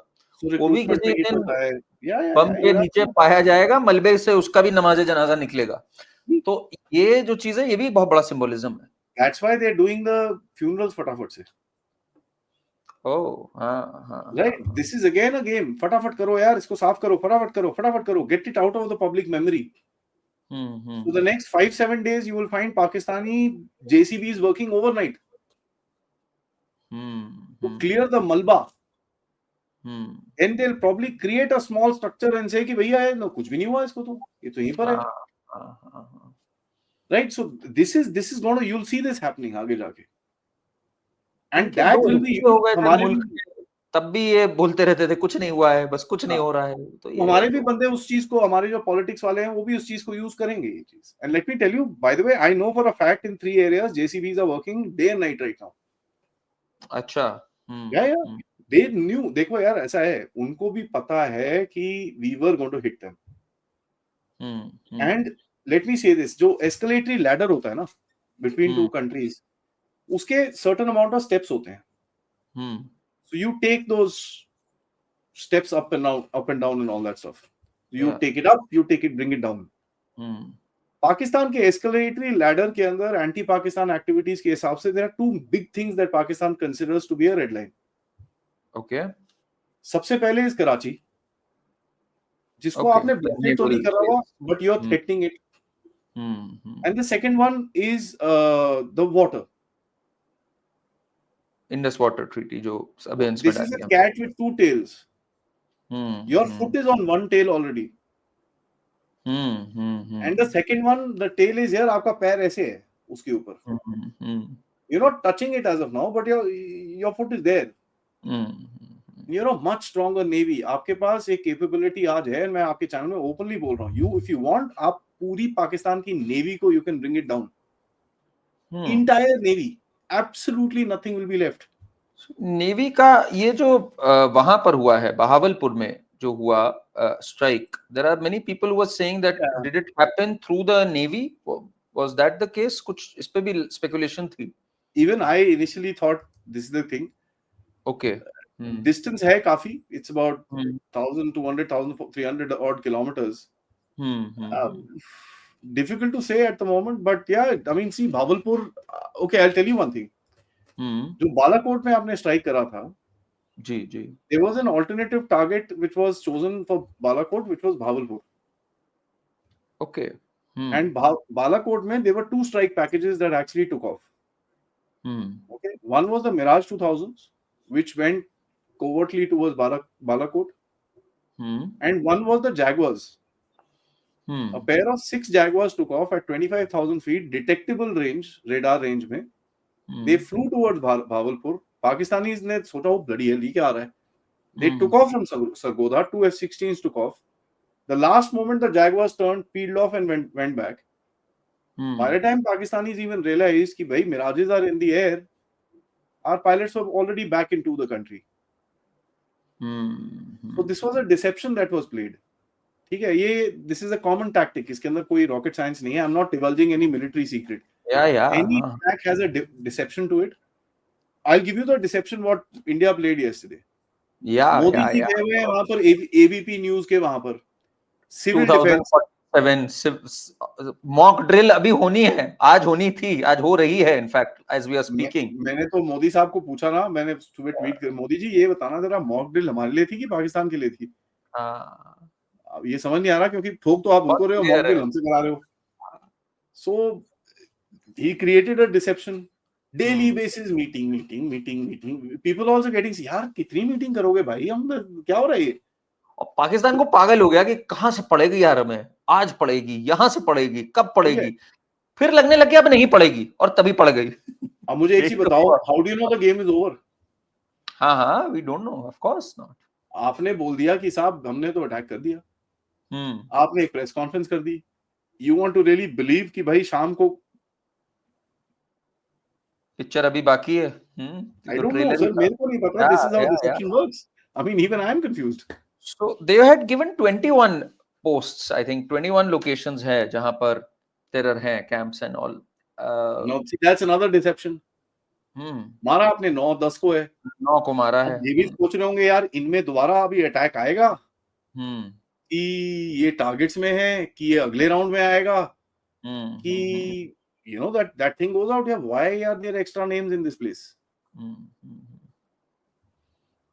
वो भी किसी दिन बम के नीचे पाया जाएगा, मलबे से उसका भी नमाज जनाजा निकलेगा. तो ये जो चीज है, ये भी बहुत बड़ा सिंबोलिज्म है. That's why they're doing the funerals फटाफट से. हाँ. Right. This is again a game. फटाफट करो यार, इसको साफ करो, फटाफट करो. Get it out of the public memory. So the next 5-7 days you will find Pakistani JCBs working overnight to clear the Malba. Then they'll probably create a small structure and say कि भैया no, कुछ भी नहीं हुआ इसको, तो ये तो यहीं पर है. Right. So this is going to, you'll see this happening आगे जाके. And that will be हमारे, तब भी ये बोलते रहते थे कुछ नहीं हुआ है, बस कुछ नहीं हो रहा है. तो हमारे भी बंदे उस चीज को, हमारे जो पॉलिटिक्स वाले हैं वो भी उस चीज को यूज करेंगे ये चीज. And let me tell you, by the way, I know for a fact in 3 areas JCBs are working day and night right now. अच्छा. Yeah. They knew. देखो यार, ऐसा है, उनको भी पता है कि we were going to hit them. And let me say this, जो escalatory ladder होता है ना between two countries, उसके certain amount of steps होते हैं. So you take those steps up and down and all that stuff. You take it up, you take it, bring it down. Pakistan के escalatory ladder के अंदर anti-Pakistan activities के हिसाब से there are 2 big things that Pakistan considers to be a red line. Okay. सबसे पहले is Karachi, जिसको आपने blessed तो नहीं करा हुआ, but you are threatening it. And the second one is the water. Indus Water Treaty जो अबेंस में This is a cat with 2 tails. Your foot is on one tail already. And the second one, the tail is here, आपका पैर ऐसे है उसके ऊपर. You're not touching it as of now, but your foot is there. You know, much stronger navy. आपके पास एक capability आज है, मैं आपके चैनल में openly बोल रहा हूँ. If you want, आप पूरी पाकिस्तान की navy को you can bring it down. Entire navy. Absolutely nothing will be left. Navy का ये जो वहां पर हुआ है बहावलपुर में जो हुआ strike, there are many people who were saying that did it happen through the navy, was that the case? कुछ इस पे भी स्पेकुलेशन थी. Even I initially thought this is the thing. Okay. Distance है काफी, it's about 1200 1300 odd kilometers. Difficult to say at the moment, but yeah, I mean, see, Bhavalpur, okay, I'll tell you one thing. जो बालाकोट में आपने strike करा था, जी, there was an alternative target which was chosen for Balakot, which was Bhavalpur. Okay. And Balakot में there were 2 strike packages that actually took off. Okay, one was the Mirage 2000s, which went covertly towards Balakot, and one was the Jaguars. A pair of 6 Jaguars took off at 25,000 feet, detectable range, radar range में. They flew towards Bhavalpur. Pakistanis ने सोचा वो bloody hell ये क्या आ रहा है. They took off from Sargodha. 2 F-16s took off. The last moment the Jaguars turned, peeled off and went back. By the time Pakistanis even realized कि भाई Mirages are in the air, our pilots were already back into the country. So this was a deception that was played. ठीक है, ये this is a common tactic. इसके अंदर कोई rocket science नहीं है. I'm not divulging any military secret. Yeah. Any attack has a deception to it. I'll give you the deception what India played yesterday. Yeah. Modi ji गए हुए हैं वहां पर ABP न्यूज के वहां पर सिविल डिफेंस 7 मॉक ड्रिल अभी होनी है, आज होनी थी, आज हो रही है in fact as we are speaking. मैंने तो मोदी साहब को पूछा ना, मैंने सुबह ट्वीट कर, मोदी जी ये बताना जरा, मॉक ड्रिल हमारे लिए थी कि पाकिस्तान के लिए थी? हाँ, अब ये समझ नहीं आ रहा, क्योंकि ठोक तो आप बहुत उनको रहे हो, मॉक क्लियर ड्रिल है। हमसे करा रहे हो। सो he created a deception. Daily basis meeting people also getting, यार कितनी मीटिंग करोगे भाई, हम क्या हो रहा है ये? और पाकिस्तान को पागल हो गया कि कहां से पड़ेगी यार, हमें आज पड़ेगी, यहां से पड़ेगी, कब ठीक है, पड़ेगी, फिर लगने लग गया अब नहीं पड़ेगी और तभी पड़ गई। अब मुझे एक यही चीज तो बताओ, हुआ। How do you know the game is over? हाँ हाँ, we don't know, of course not. आपने बोल दिया कि साहब हमने तो अटैक कर दिया, आपने एक प्रेस कॉन्फ्रेंस कर दी, you want to really believe कि भाई शाम को, पिक्चर अभी बाकी है। आई तो डोंट नो ट्रेलर ही सर, था। मेरे को नहीं पता, या दिस इज हाउ या deception works. I mean even I am confused. So they had given 21 posts, I think 21 locations है जहां पर टेरर है, camps and all. No, see that's another deception. मारा आपने 9-10 को है, 9 को मारा है। अब ये भी सोच रहे होंगे यार इनमें दोबारा अभी अटैक आएगा कि ये टारगेट्स में है, कि ये अगले राउंड में आएगा, कि you know that thing goes out, yeah, why are there extra names in this place?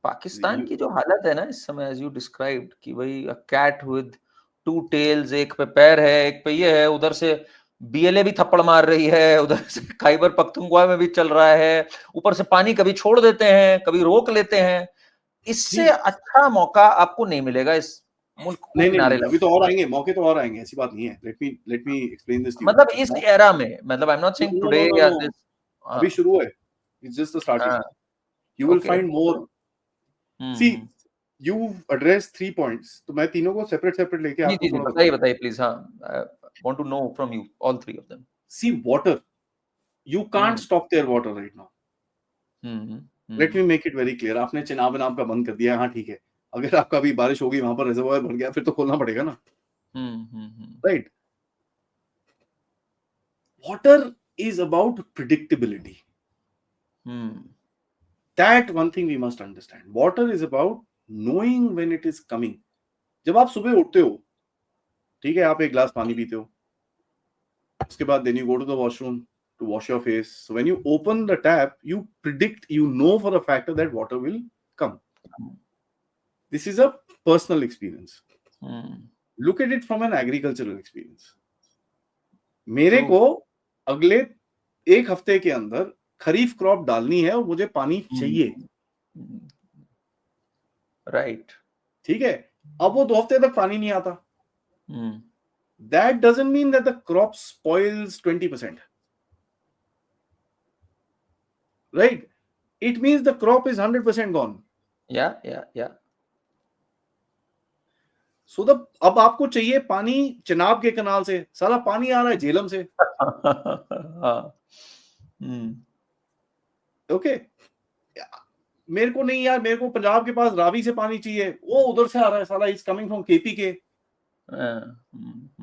Pakistan की जो हालत है ना इस समय, एज यू डिस्क्राइब्ड, कि भाई अ कैट विद 2 टेल्स, एक पे पैर है, एक पे ये है, उधर से बीएलए भी थप्पड़ मार रही है, उधर से खैबर पख्तूनख्वा में भी चल रहा है, ऊपर से पानी कभी छोड़ देते हैं, कभी रोक लेते हैं। इससे अच्छा मौका आपको नहीं मिलेगा इस मुल्क को नहीं किनारे नहीं, अभी लाने तो और आएंगे मौके, तो और आएंगे, ऐसी बात नहीं है। लेट मी एक्सप्लेन दिस का। To you. मतलब इस एरा में, मतलब I am not saying no today no no या नो, दिस। अभी हाँ शुरू है, इट्स जस्ट द स्टार्टिंग। हाँ, you will okay. Find more. See, you address 3 points, तो मैं तीनों को सेपरेट सेपरेट लेके जी आपको जी जी, थोड़ा बताइए बताऊं। बताइए प्लीज। हाँ, want to know from you all 3 of them. See, water, you can't stop their water right now. Let me make it very clear. आपने चिनाब नाम का बंद कर दिया, हाँ ठीक है, अगर आपका अभी बारिश होगी वहां पर रिजर्वायर भर गया, फिर तो खोलना पड़ेगा ना, right? Water is about predictability. That one thing we must understand. Water is about knowing when it is coming. जब आप सुबह उठते हो, ठीक है, आप एक ग्लास पानी पीते हो, उसके बाद then you go to the washroom to wash your face. So when you open the tap, you predict, you know for a fact that water will come. This is a personal experience. Look at it from an agricultural experience. मेरे को अगले 1 हफ्ते के अंदर खरीफ crop डालनी है और मुझे पानी चाहिए, राइट। ठीक है, अब वो 2 हफ्ते तक पानी नहीं आता, that doesn't mean that the crop spoils 20%, right? It means the crop is 100% gone. या So the, अब आपको चाहिए पानी चिनाब के कनाल से, साला पानी आ रहा है झेलम से, ओके? मेरे को नहीं यार, मेरे को पंजाब के पास रावी से पानी चाहिए, वो उधर से आ रहा है, साला इज कमिंग फ्रॉम केपी के।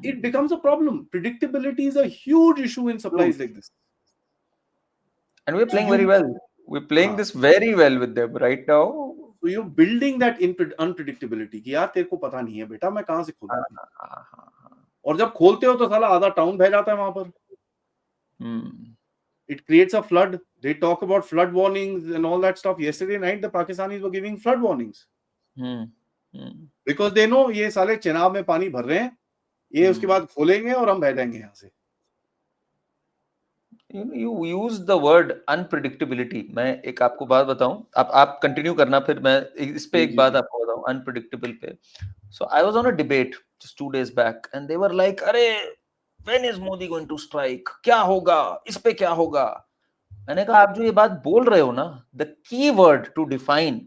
It becomes a problem. Predictability is a huge issue in supplies like this. And we're playing very well. We're playing this very well with them right now. So you're building that unpredictability कि यार तेरे को पता नहीं है बेटा मैं कहां से खोलूं, और जब खोलते हो तो साला आधा टाउन बह जाता है वहां पर। It creates a flood. They talk about flood warnings and all that stuff. Yesterday night the Pakistanis were giving flood warnings. Because they know ये साले चिनाब में पानी भर रहे हैं, ये उसके बाद खोलेंगे और हम बह जाएंगे यहाँ से। You use the word unpredictability. मैं एक आपको बात बताऊं, आप कंटिन्यू करना, फिर मैं इस पे एक बात आपको बताऊं अनप्रिडिक्टेबल पे। So I was on a debate just 2 days back and they were like, अरे when is Modi going to strike? क्या होगा इस पे, क्या होगा? मैंने कहा आप जो ये बात बोल रहे हो ना, the key word to define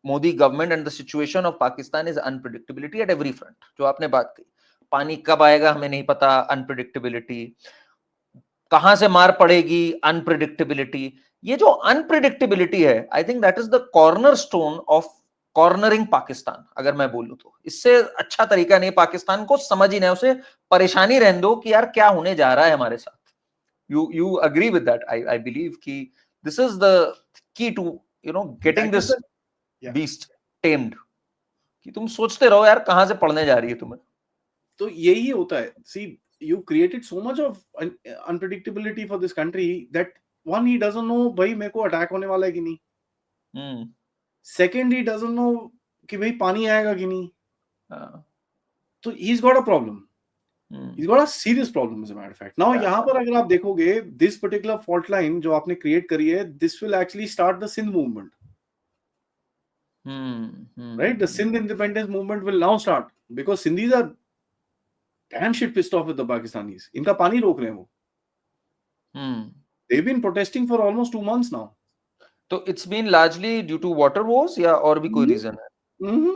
Modi government and the situation of Pakistan is unpredictability at every front. जो आपने बात की, पानी कब आएगा हमें नहीं पता, अनप्रिडिक्टेबिलिटी, कहां से मार पड़ेगी, अनप्रिडिक्टेबिलिटी। ये जो अनप्रिडिक्टेबिलिटी है, I think that is the corner stone of cornering Pakistan. अगर मैं बोलूं तो इससे अच्छा तरीका नहीं, पाकिस्तान को समझ ही नहीं, उसे परेशानी रहने दो कि यार क्या होने जा रहा है हमारे साथ। You agree with that? I believe कि this is the key to getting this beast tamed, कि तुम सोचते रहो यार कहां से पड़ने जा रही है तुम्हें। तो यही होता है. See, you created so much of unpredictability for this country that one, he doesn't know भाई मेरे को अटैक होने वाला है कि नहीं. हम्म. Second, he doesn't know कि भाई पानी आएगा कि नहीं. हाँ. तो he's got a problem. Hmm. He's got a serious problem as a matter of fact. Now Yeah. यहाँ पर अगर आप देखोगे, this particular fault line जो आपने create करी है, this will actually start the Sindh movement. Right? The Sindh independence movement will now start because Sindhis are damn shit pissed off with the Pakistanis. इनका पानी रोक रहे हैं वो. They've been protesting for almost 2 months now. तो it's been largely due to water wars या और भी कोई reason है?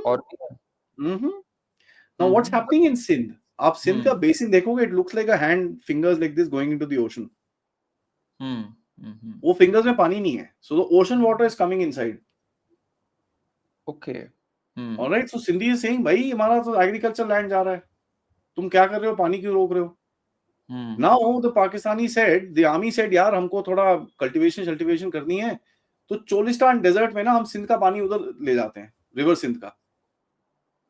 और भी है? Now what's happening in Sindh? आप सिंध का बेसिन देखोगे, it looks like a hand fingers like this going into the ocean. वो फिंगर्स में पानी नहीं है. So the ocean water is coming inside. Okay. All right. So Sindhi is saying, भाई हमारा तो agriculture land जा रहा है. तुम क्या कर रहे हो? पानी क्यों रोक रहे हो? Now the Pakistani said, the army said, यार हमको थोड़ा cultivation करनी है, तो चोलिस्तान डेजर्ट में ना हम सिंध का पानी उधर ले जाते हैं, रिवर सिंध का.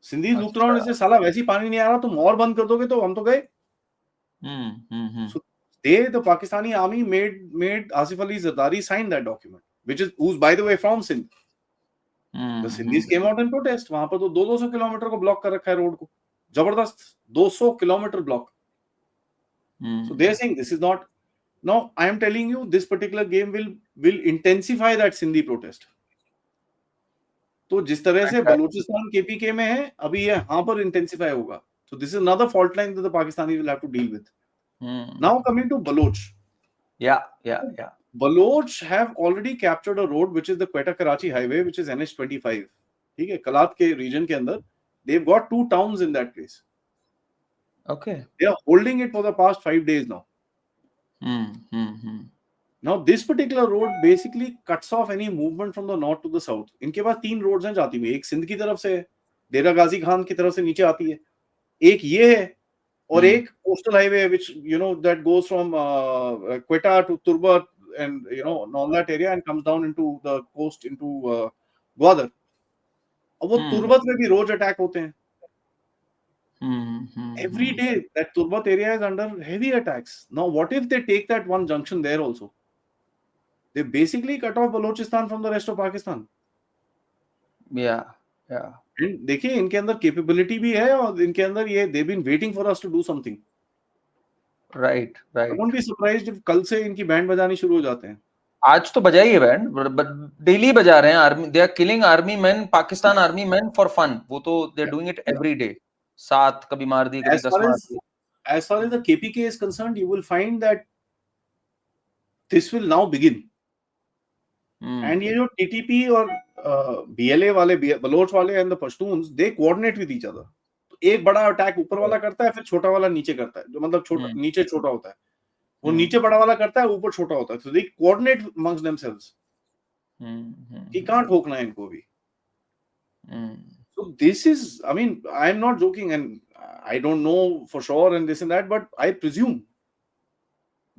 सिंधी लुक राउंड से साला वैसे ही पानी नहीं आ रहा, तुम और बंद कर दोगे तो हम तो गए. So the Pakistani army made Asif Ali Zardari sign that document, who's by the way from Sindh. The Sindhis came out and protest. वहां पर तो 200 किलोमीटर को ब्लॉक कर रखा है रोड को. जबरदस्त 200 kilometre block. So they are saying this is not. Now I am telling you, this particular game will intensify that Sindhi protest. तो जिस तरह से बलूचिस्तान केपीके में है, अभी ये यहाँ पर इंटेंसिफाई होगा. So this is another fault line that the Pakistanis will have to deal with. Now coming to Baloch. Yeah. Baloch have already captured a road which is the Quetta-Karachi highway, which is NH25. ठीक है, कलात के region के अंदर. They've got 2 towns in that place. Okay. They are holding it for the past 5 days now. Now this particular road basically cuts off any movement from the north to the south. इनके पास 3 roads हैं जाती हुई. एक सिंध की तरफ से, डेरा गाजी खान की तरफ से नीचे आती है. एक ये है, और एक coastal highway which that goes from Quetta to Turbat and all that area and comes down into the coast into Gwadar. अब वो तुर्बत में भी रोज अटैक होते हैं. Every day that Turbat area is under heavy attacks. Now what if they take that one junction there also? They basically cut off Balochistan from the rest of Pakistan. Yeah. देखिए इनके अंदर capability भी है और इनके अंदर ये they've been waiting for us to do something. Right. I won't be surprised if कल से इनकी बैंड बजानी शुरू हो जाते हैं. आज तो बजाई है बैंड, डेली बजा रहे हैं. Army, they are killing army men, Pakistan army men for fun. वो तो they're doing it every day. 7 कभी मार दी, कभी 10 मार दी. As far as the KPK is concerned, you will find that this will now begin. And ये जो TTP और BLA वाले, बलोच वाले and the Pashtuns, they coordinate with each other. तो एक बड़ा अटैक ऊपर वाला करता है, फिर छोटा वाला नीचे करता है. जो मतलब छोटा नीचे छोटा होता है, वो नीचे बड़ा वाला करता है, ऊपर छोटा होता है. So they coordinate amongst themselves. He can't ठोकना है इनको भी. So this is, I mean, I am not joking and I don't know for sure and this and that, but I presume.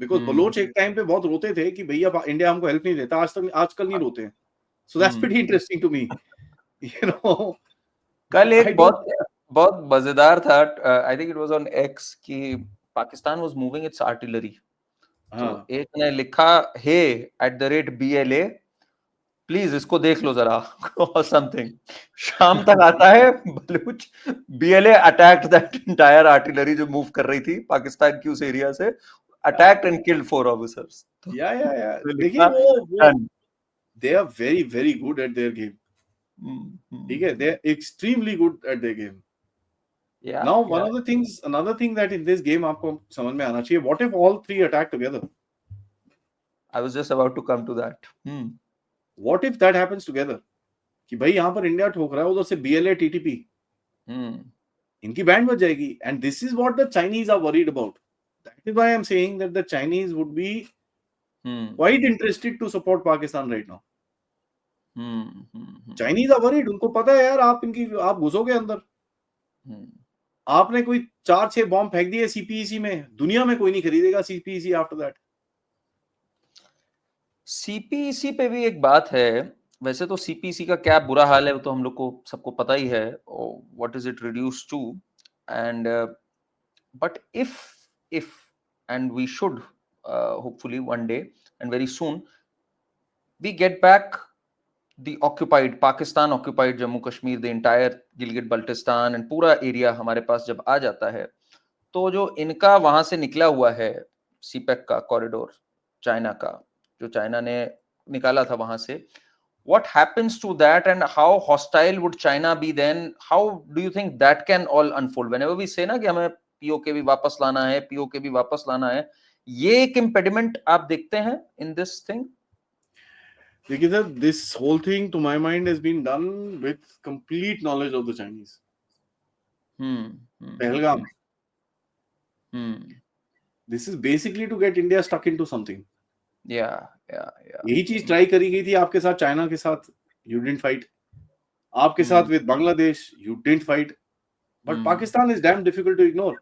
Because Baloch एक टाइम पे बहुत रोते थे कि भैया इंडिया हमको हेल्प नहीं देता. आजकल नहीं रोते हैं. So that's pretty interesting to me. कल एक बहुत मजेदार था. I think it was on X कि Pakistan was moving its artillery. तो एक ने लिखा hey @BLA प्लीज इसको देख लो जरा or something. शाम तक आता है Baloch BLA attacked that entire artillery जो मूव कर रही थी पाकिस्तान की उस एरिया से. Attacked and killed 4 officers. Yeah. They are very, very good at their game. They are extremely good at their game. Yeah. Now, another thing that in this game आपको समझ में आना चाहिए. What if all 3 attack together? I was just about to come to that. What if that happens together? कि भाई यहाँ पर India ठोक रहा है, उधर से BLA TTP. इनकी बैंड बज जाएगी. And this is what the Chinese are worried about. That is why I am saying that the Chinese would be quite interested to support Pakistan right now. Chinese are worried. उनको पता है यार आप घुसोगे अंदर. आपने कोई 4-6 बॉम्ब फेंक दिए CPEC में, दुनिया में कोई नहीं खरीदेगा CPEC after that. CPEC पे भी एक बात है. वैसे तो CPEC का क्या बुरा हाल है वो तो हम लोग को सबको पता ही है. What is it reduced to? And But if and we should hopefully one day and very soon we get back the occupied Pakistan occupied Jammu Kashmir, the entire Gilgit Baltistan and पूरा area हमारे पास जब आ जाता है, तो जो इनका वहां से निकला हुआ है सीपेक का कॉरिडोर, चाइना का, जो चाइना ने निकाला था वहां से, what happens to that and how hostile would China be then? How do you think that can all unfold? Whenever we say ना कि हमें पीओके भी वापस लाना है, पीओके भी वापस लाना है, ये एक इम्पेडिमेंट आप देखते हैं in this thing? देखिए sir, this whole thing to my mind has been done with complete knowledge of the Chinese. Pahalgam. This is basically to get India stuck into something. Yeah. यही चीज try करी गई थी आपके साथ China के साथ, you didn't fight. आपके साथ with Bangladesh, you didn't fight. But Pakistan is damn difficult to ignore.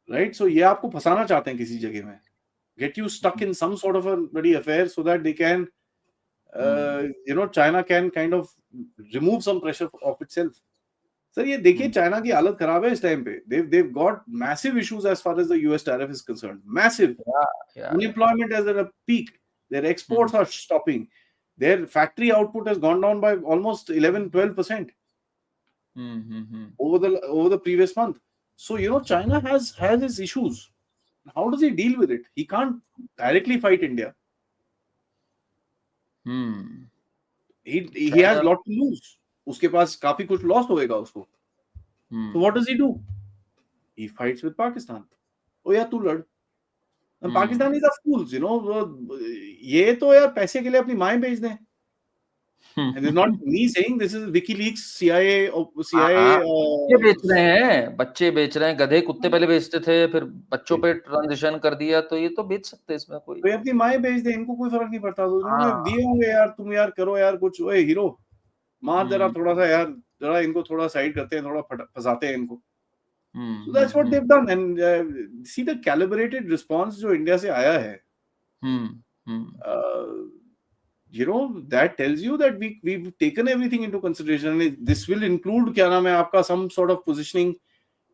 Right? So ये आपको फंसाना चाहते हैं किसी जगह में. Get you stuck in some sort of a bloody affair so that they can, China can kind of remove some pressure of itself. Sir ये देखिए China की हालत खराब है इस टाइम पे. They've got massive issues as far as the US tariff is concerned. Massive. Unemployment is at a peak. Their exports are stopping. Their factory output has gone down by almost 11-12% over the previous month. So China has its issues. How does he deal with it? He can't directly fight India. He has lot to lose. उसके पास काफी कुछ loss होएगा उसको. So what does he do? He fights with Pakistan. ओ यार तू लड़. And Pakistanis are fools, ये तो यार पैसे के लिए अपनी माएं बेच दें. And it's not me saying, this is WikiLeaks, CIA. ये बेच रहे हैं, बच्चे बेच रहे हैं, गधे कुत्ते पहले बेचते थे, फिर बच्चों पे ट्रांजिशन कर दिया, तो ये तो बेच सकते हैं इसमें कोई. तो अपनी माएं बेच दे, इनको कोई फर्क नहीं पड़ता. तो उन्होंने दिए होंगे यार, तुम यार करो यार कुछ, ओए हीरो मार जरा थोड़ा सा यार, जरा इनको थोड़ा साइड करते हैं, थोड़ा फंसाते हैं इनको. So that's what they've done. And see the calibrated response जो इंडिया से आया है, that tells you that we've taken everything into consideration. And this will include क्या नाम है आपका, some sort of positioning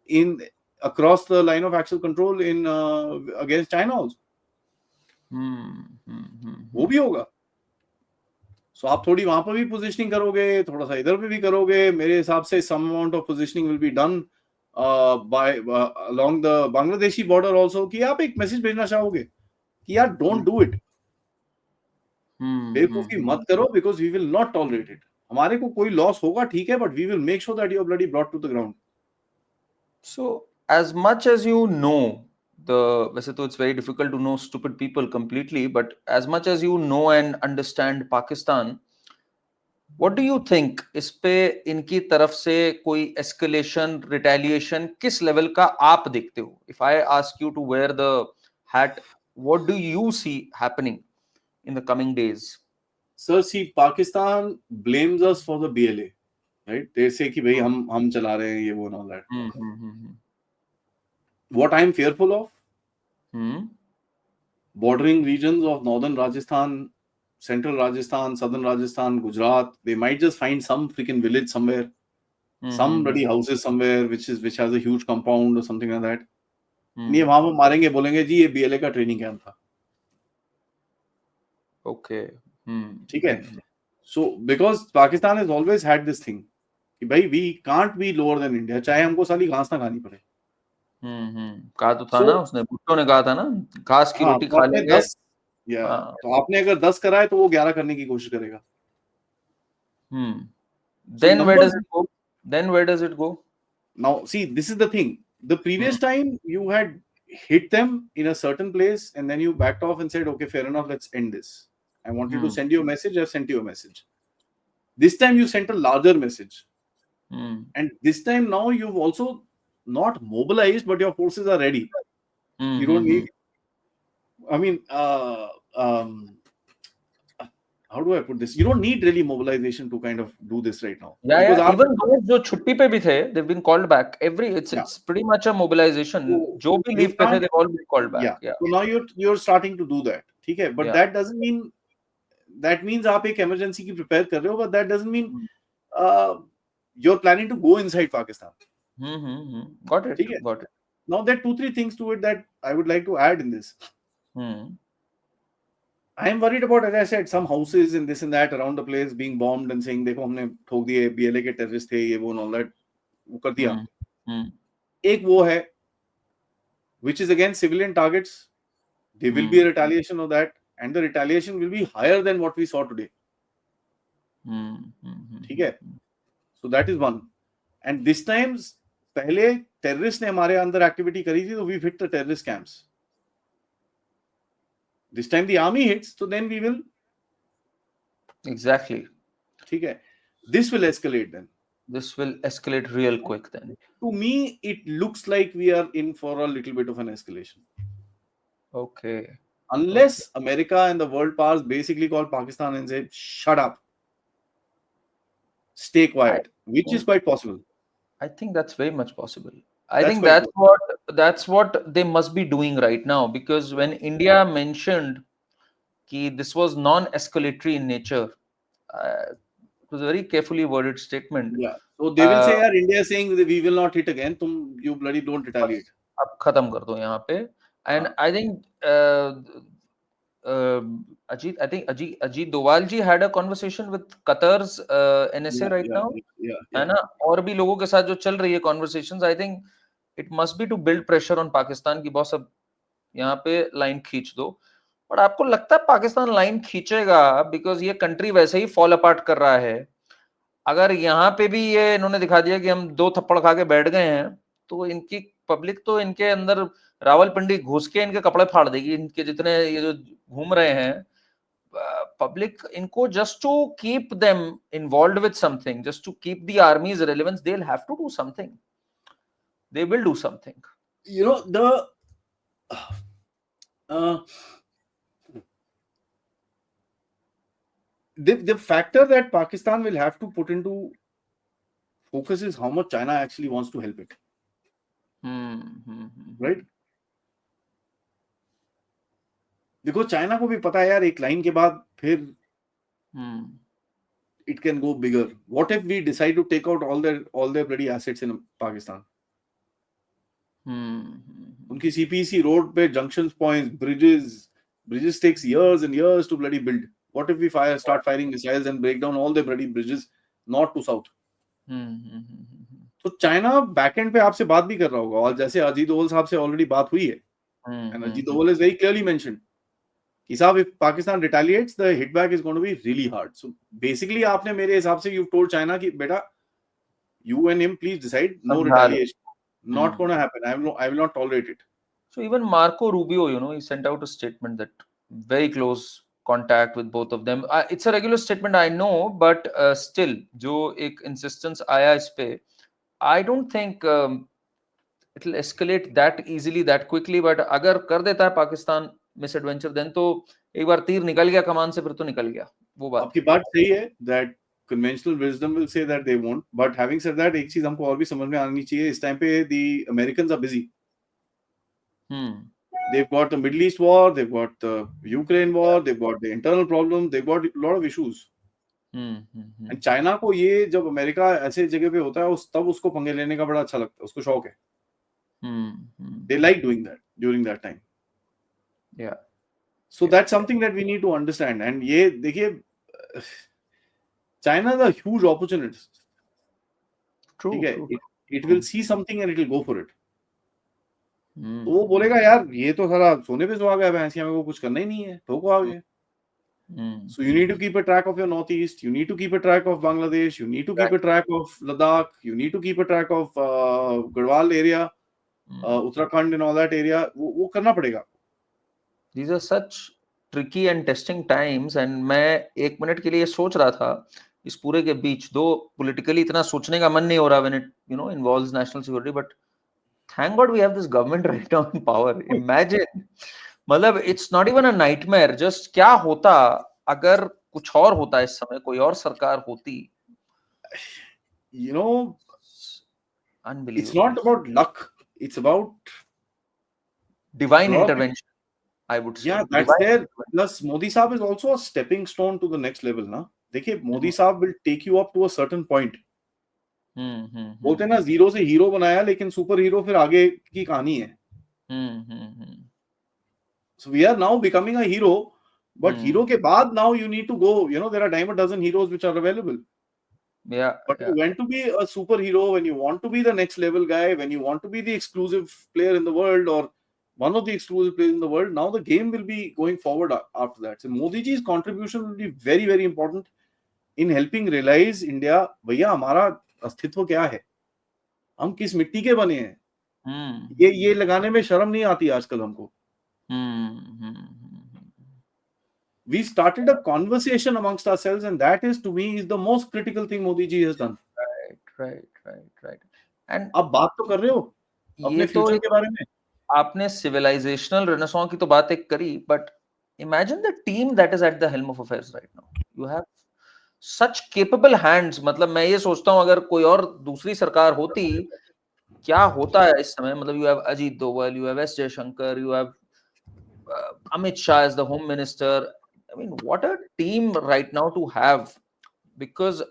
in across the line of actual control in against China also. वो भी होगा. So आप थोड़ी वहां पर भी positioning करोगे, थोड़ा सा इधर पे भी करोगे. मेरे हिसाब से some amount of positioning will be done by along the Bangladeshi border also, कि आप एक मैसेज भेजना चाहोगे कि यार don't do it. बेवकूफी मत करो, because we will not tolerate it. हमारे को कोई लॉस होगा ठीक है, but we will make sure that you are bloody brought to the ground. So as much as you know, वैसे तो it's very difficult to know stupid people completely, but as much as you know and understand Pakistan, what do you think इस पे इनकी तरफ से कोई escalation, retaliation किस level का आप देखते हो? If I ask you to wear the hat, what do you see happening in the coming days? Sir, see, Pakistan blames us for the BLA, right? They say कि भाई हम चला रहे हैं ये वो and all that. What I'm fearful of, bordering regions of northern Rajasthan, central Rajasthan, southern Rajasthan, Gujarat, they might just find some freaking village somewhere, some bloody houses somewhere which has a huge compound or something like that. ये वहां पर मारेंगे, बोलेंगे जी ये BLA का training camp था. Okay. ठीक है. So because Pakistan has always had this thing कि भाई we can't be lower than India, चाहे हमको साली घास ना खानी पड़े. कहा तो था ना उसने, भुट्टो ने कहा था ना, घास की रोटी खा लेंगे. तो आपने अगर 10 कराए तो वो 11 करने की कोशिश करेगा. Then where does it go? Where does it go? Now see, this is the thing. The previous time you had hit them in a certain place and then you backed off and said, okay, fair enough, let's end this. I wanted to send you a message, I've sent you a message. This time you sent a larger message. And this time now you've also not mobilized, but your forces are ready. You don't need, I mean, how do I put this? You don't need really mobilization to kind of do this right now. Yeah. Even those जो छुट्टी पे भी थे, they've been called back. It's pretty much a mobilization. जो भी leave पे थे, they've all been called back. Yeah. So now you're starting to do that. ठीक है, but that doesn't mean, that means आप एक emergency की prepare कर रहे हो, but that doesn't mean you're planning to go inside Pakistan. Got it. ठीक है. Got it. Now there are 2-3 things to it that I would like to add in this. I am worried about, as I said, some houses and this and that around the place being bombed and saying देखो हमने ठोक दिए, BLA के terrorist थे, ये वो and all that, वो कर दिया. एक वो है which is against civilian targets. There will be a retaliation of that, and the retaliation will be higher than what we saw today. ठीक है. So that is one. And this time पहले terrorist ने हमारे अंदर activity करी थी, तो we've hit the terrorist camps. This time the army hits, so then we will. Exactly. ठीक है. This will escalate then. This will escalate real quick then. To me, it looks like we are in for a little bit of an escalation. Okay. Unless America and the world powers basically call Pakistan and say, shut up. Stay quiet, which is quite possible. I think that's very much possible. I think that's what they must be doing right now, because when India mentioned that this was non-escalatory in nature, it was a very carefully worded statement. Yeah. So they will say, "Yaar, India is saying that we will not hit again. You bloody don't retaliate. अब खत्म कर दो यहाँ पे." And I think Ajit Doval ji had a conversation with Qatar's NSA right now. है ना? और भी लोगों के साथ जो चल रही है conversations, I think it must be to build pressure on Pakistan कि बॉस अब यहाँ पे लाइन खींच दो. बट आपको लगता है पाकिस्तान लाइन खींचेगा? बिकॉज ये कंट्री वैसे ही फॉल अपार्ट कर रहा है. अगर यहाँ पे भी ये इन्होंने दिखा दिया कि हम 2 थप्पड़ खा के बैठ गए हैं, तो इनकी पब्लिक तो इनके अंदर रावलपिंडी घुस के इनके कपड़े फाड़ देगी. इनके जितने ये जो घूम रहे हैं पब्लिक, इनको just to keep them involved with something, just to keep the army's relevance, they will have to do something. They will do something. You know, the factor that Pakistan will have to put into focus is how much China actually wants to help it. Right? देखो China को भी पता है यार, एक line के बाद फिर it can go bigger. What if we decide to take out all their bloody assets in Pakistan? उनकी CPEC road पे junctions, points, bridges takes years and years to bloody build. What if we start firing missiles and break down all the bloody bridges north to south? तो China backend पे आपसे बात भी कर रहा होगा, और जैसे अजीत डोवाल साहब से ऑलरेडी बात हुई है, and Ajit Doval is very clearly mentioned कि साहब if Pakistan retaliates, the hit back is going to be really hard. So basically आपने मेरे हिसाब से you've told China कि बेटा you and him please decide, no retaliation. Not going to happen. I will not tolerate it. So even Marco Rubio, he sent out a statement that very close contact with both of them. It's a regular statement, I know, but still, जो एक insistence आया इस पे, I don't think it will escalate that easily, that quickly. But अगर कर देता है Pakistan misadventure, then तो एक बार तीर निकल गया कमान से, फिर तो निकल गया. वो बात. आपकी बात सही है that conventional wisdom will say that they won't, but having said that, एक चीज हमको और भी समझ में आनी चाहिए. इस टाइम पे the Americans are busy. They've got the Middle East war, they've got the Ukraine war, they've got the internal problems, they've got a lot of issues. And China को ये जब अमेरिका ऐसे जगह पे होता है, तब उसको पंगे लेने का बड़ा अच्छा लगता है, उसको शौक है. They like doing that during that time. Yeah. So that's something that we need to understand. And ये देखिए, China is a huge opportunity. True. It will see something and it will go for it. तो वो बोलेगा यार ये तो सारा सोने पे सुहागा है, भैंसिया में को कुछ करना ही नहीं है, ठोको आगे. So you need to keep a track of your northeast, you need to keep a track of Bangladesh, you need to keep a track of Ladakh, you need to keep a track of Garhwal area, Uttarakhand and all that area. वो करना पड़ेगा. These are such tricky and testing times, and मैं एक minute के लिए सोच रहा था इस पूरे के बीच, दो politically इतना सोचने का मन नहीं हो रहा when it involves national security, but thank God we have this government right now in power. Imagine, मतलब it's not even a nightmare. Just क्या होता अगर कुछ और होता इस समय, कोई और सरकार होती. Unbelievable. It's not about luck. It's about divine intervention, I would say. Yeah, that's there. Plus, Modi Saab is also a stepping stone to the next level. Na? देखिए, Modi Saab will take you up to a certain point. बोलते हैं ना, zero से hero बनाया, लेकिन super hero फिर आगे की कहानी है. So we are now becoming a hero, but hero के बाद now you need to go, there are dime a dozen heroes which are available. Yeah, But you want to be a superhero, when you want to be the next level guy, when you want to be the exclusive player in the world, or one of the exclusive players in the world, now the game will be going forward after that. So Modi ji's contribution will be very, very important in helping realize India, भैया हमारा अस्तित्व क्या है, हम किस मिट्टी के बने हैं, ये लगाने में शर्म नहीं आती आजकल हमको. We started a conversation amongst ourselves, and that is, to me, is the most critical thing Modi ji has done. right. And आप बात तो कर रहे हो अपने ये तो फ्यूचर एक के बारे में. आपने सिविलाइजेशनल रेनेसांस की तो बात एक करी, but imagine the team that is at the helm of affairs right now. You have such capable hands. मतलब मैं ये सोचता हूं अगर कोई और दूसरी सरकार होती, क्या होता है इस समय. मतलब you have Ajit Doval, you have S Jaishankar, you have Amit Shah as the home minister. I mean, what a team right now to have, because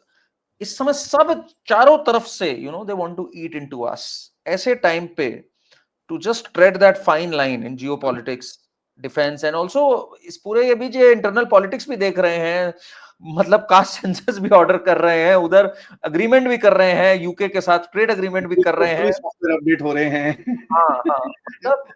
इस समय सब चारों तरफ से they want to eat into us. ऐसे टाइम पे to just tread that fine line in geopolitics, defense, and also इस पूरे ये बीच इंटरनल पॉलिटिक्स भी देख रहे हैं. मतलब कास्ट सेंसस भी ऑर्डर कर रहे हैं, उधर अग्रीमेंट भी कर रहे हैं, यूके के साथ ट्रेड अग्रीमेंट भी कर रहे हैं. सॉफ्टवेयर अपडेट हो रहे हैं. हाँ, मतलब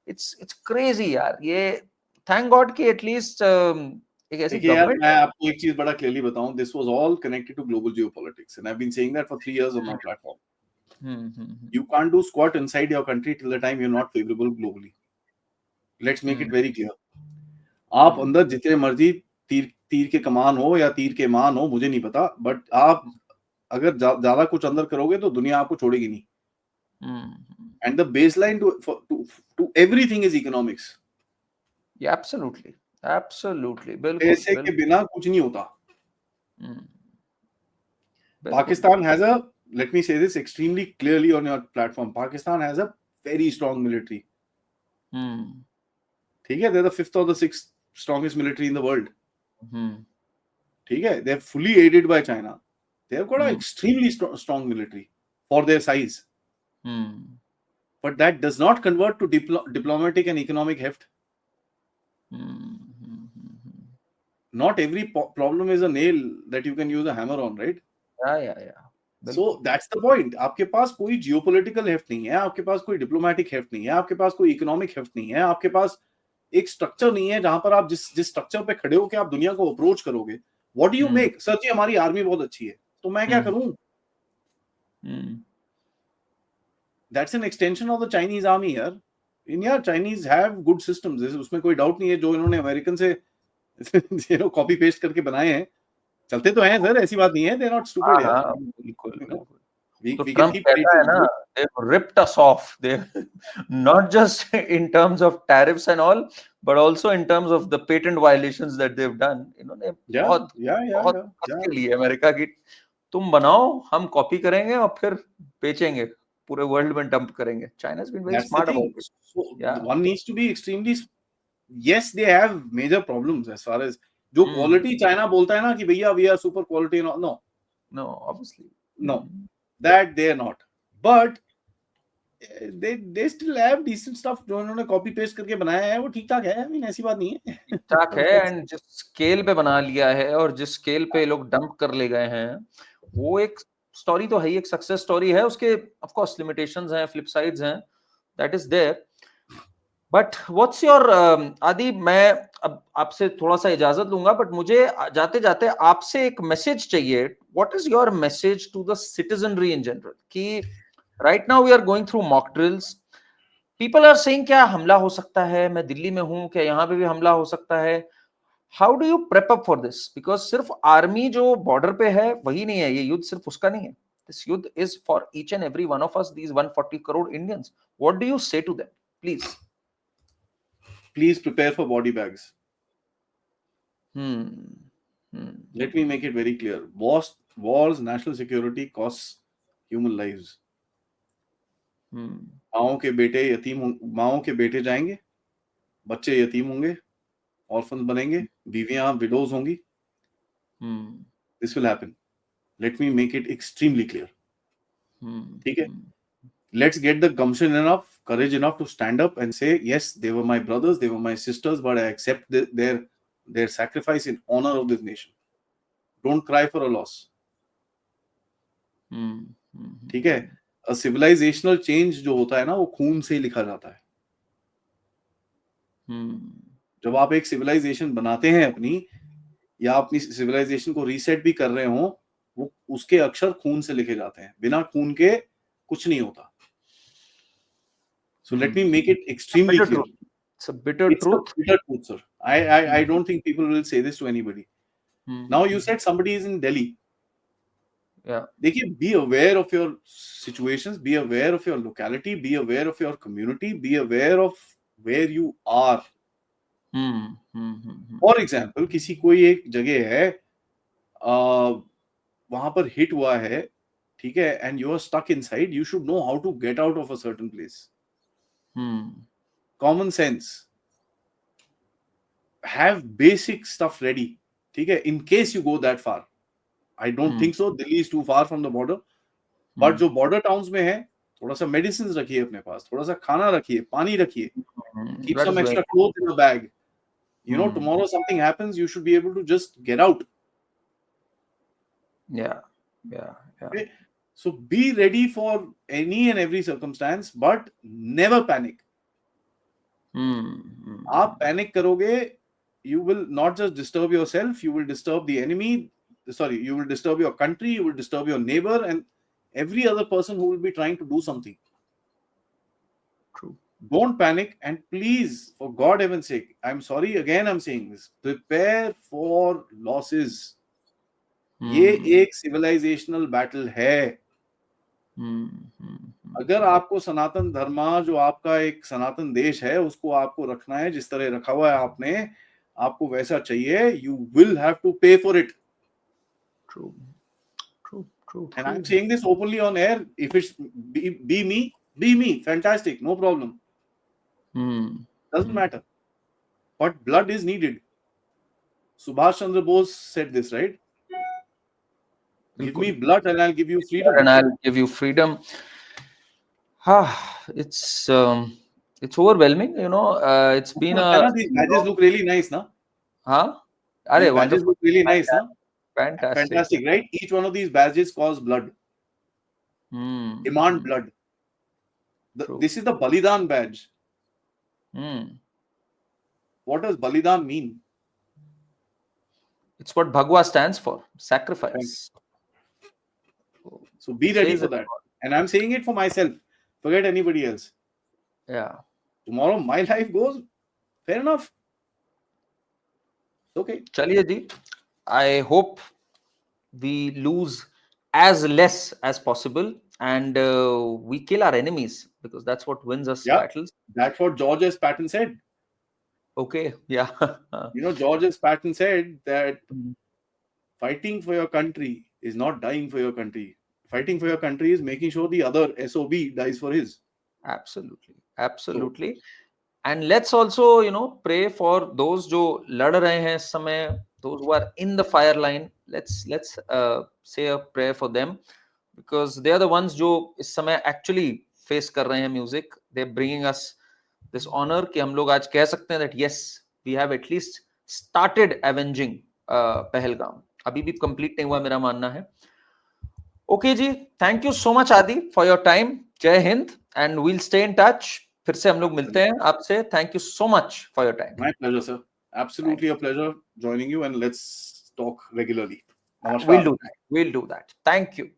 it's crazy यार. ये थैंक गॉड कि एटलीस्ट एक ऐसी देखिए यार, गवर्नमेंट. मैं आपको एक चीज बड़ा क्लियरली बताऊं, this was all connected to global geopolitics, and I have been saying that for 3 years on my platform. You can't do squat inside your country till the time you're not favorable globally. Let's make it very clear. आप अंदर जितने मर्जी तीर के कमान हो या तीर के मान हो, मुझे नहीं पता, बट आप अगर ज्यादा कुछ अंदर करोगे तो दुनिया आपको छोड़ेगी नहीं. And the baseline to everything is economics. Yeah, absolutely. पैसे के बिना कुछ नहीं होता. Pakistan has a, let me say this extremely clearly on your platform, Pakistan has a very strong military. ठीक है, they're the 5th or the 6th strongest military in the world. ठीक है, they're fully aided by China. They've got an extremely strong military for their size. But that does not convert to diplomatic and economic heft. Not every problem is a nail that you can use a hammer on, right? Yeah. So that's the point. आपके पास कोई geopolitical heft नहीं है, आपके पास कोई diplomatic heft नहीं है, आपके पास कोई इकोनॉमिक हेफ्ट नहीं है, आपके पास एक स्ट्रक्चर नहीं है जहां पर आप जिस स्ट्रक्चर पे खड़े हो के आप दुनिया को अप्रोच करोगे. What do you make? Sir ji हमारी आर्मी बहुत अच्छी है, तो मैं क्या करूं? That's an extension of the Chinese army यार. India, Chinese have good systems. उसमें कोई डाउट नहीं है. जो इन्होंने अमेरिकन से कॉपी पेस्ट करके बनाए हैं, चलते तो हैं सर, ऐसी बात नहीं है. They're not stupid यार. बिल्कुल. We तो can ट्रम्प keep कहता है ना, they've ripped us off. They not just in terms of tariffs and all, but also in terms of the patent violations that they've done. इन्होंने बहुत के लिए अमेरिका की, तुम बनाओ, हम कॉपी करेंगे और फिर बेचेंगे, पूरे वर्ल्ड में डंप करेंगे. China has been very smart about it. So one needs to be extremely. Yes, they have major problems as far as जो क्वालिटी चाइना बोलता है ना कि भैया we are super quality. No, obviously no, that they are not. But they still have decent stuff. जो उन्होंने copy paste करके बनाया है वो ठीक ठाक है. I mean, ऐसी बात नहीं है. ठीक ठाक है. एंड जिस स्केल पे बना लिया है और जिस स्केल पे लोग डंप कर ले गए हैं, वो एक स्टोरी तो है ही, एक सक्सेस स्टोरी है. उसके ऑफ कोर्स लिमिटेशंस हैं, फ्लिप साइड्स हैं, that is there. But what's your आदि, मैं अब आपसे थोड़ा सा इजाजत लूंगा, बट मुझे जाते जाते आपसे एक मैसेज चाहिए. What is your message to the citizenry in general कि right now we are going through mock drills, people are saying क्या हमला हो सकता है, मैं दिल्ली में हूं, क्या यहाँ पे भी हमला हो सकता है. How do you prep up for this? Because सिर्फ आर्मी जो बॉर्डर पे है वही नहीं है, ये युद्ध सिर्फ उसका नहीं है. दिस युद्ध is for each and every one of us, these 140 crore Indians. What do you say to them? Please prepare for body bags. Let me make it very clear. Wars, national security costs human lives. माओं के बेटे जाएंगे, बच्चे यतीम होंगे, orphan बनेंगे, बीवियां widows होंगी. This will happen. Let me make it extremely clear. ठीक है, let's get the gumption enough, courage enough to stand up and say, yes, they were my brothers, they were my sisters, but I accept their sacrifice in honor of this nation. Don't cry for a loss. ठीक है, a civilizational change जो होता है ना, वो खून से लिखा जाता है. जब आप एक सिविलाइजेशन बनाते हैं अपनी, या अपनी सिविलाइजेशन को रीसेट भी कर रहे हो, वो उसके अक्षर खून से लिखे जाते हैं. बिना खून के कुछ नहीं होता. So let me make it extremely clear. It's a bitter It's truth. a bitter truth, sir. I don't think people will say this to anybody. Now you said somebody is in Delhi. Yeah. देखिए, be aware of your situations, be aware of your locality, be aware of your community, be aware of where you are. For example, किसी कोई एक जगह है, वहां पर hit हुआ है, ठीक है, and you are stuck inside, you should know how to get out of a certain place. Common sense. Have basic stuff ready, ठीक है, in case you go that far. I don't think so. Delhi is too far from the border. But जो border towns में है, थोड़ा सा medicines रखिए अपने पास, थोड़ा सा खाना रखिए, पानी रखिए, keep some extra clothes in the bag. You know, tomorrow something happens, you should be able to just get out. Yeah. Okay? So be ready for any and every circumstance, but never panic. आप panic करोगे, you will not just disturb yourself, you will disturb the enemy. Sorry, you will disturb your country, you will disturb your neighbor, and every other person who will be trying to do something. True. Don't panic, and please, for God heaven's sake, I'm sorry, again I'm saying this, prepare for losses. ये एक civilizational battle है. अगर आपको सनातन धर्म, जो आपका एक सनातन देश है, उसको आपको रखना है जिस तरह रखा हुआ है आपने, आपको वैसा चाहिए, you will have to pay for it. True. And I'm saying this openly on air. If it's be me, fantastic, no problem. Doesn't matter. But blood is needed. Subhash Chandra Bose said this, right? Give me blood and I'll give you freedom. It's overwhelming, you know. It's been these badges look really nice, na? These badges look really nice, na? Fantastic, right? Each one of these badges costs blood. Demand blood. This is the Balidan badge. What does Balidan mean? It's what Bhagwa stands for, sacrifice. So be ready for that. And I'm saying it for myself. Forget anybody else. Yeah. Tomorrow my life goes, fair enough. Okay. Chaliye ji, I hope we lose as less as possible, and we kill our enemies, because that's what wins us battles. That's what George S. Patton said. Okay, yeah. You know, George S. Patton said that fighting for your country is not dying for your country. Fighting for your country is making sure the other SOB dies for his. Absolutely. And let's also, you know, pray for those जो लड़ रहे हैं इस समय, those who are in the fire line. Let's say a prayer for them, because they are the ones जो इस समय actually face कर रहे हैं music. They're bringing us this honor कि हम लोग आज कह सकते हैं that yes, we have at least started avenging Pahalgam. अभी भी complete नहीं हुआ मेरा मानना है. Okay ji, thank you so much Adi for your time. जय Hind, and we'll stay in touch. फिर से हम लोग मिलते हैं आपसे. Thank you so much for your time. My pleasure, sir. Absolutely a pleasure joining you, and let's talk regularly. Namaskar. We'll do that. Thank you.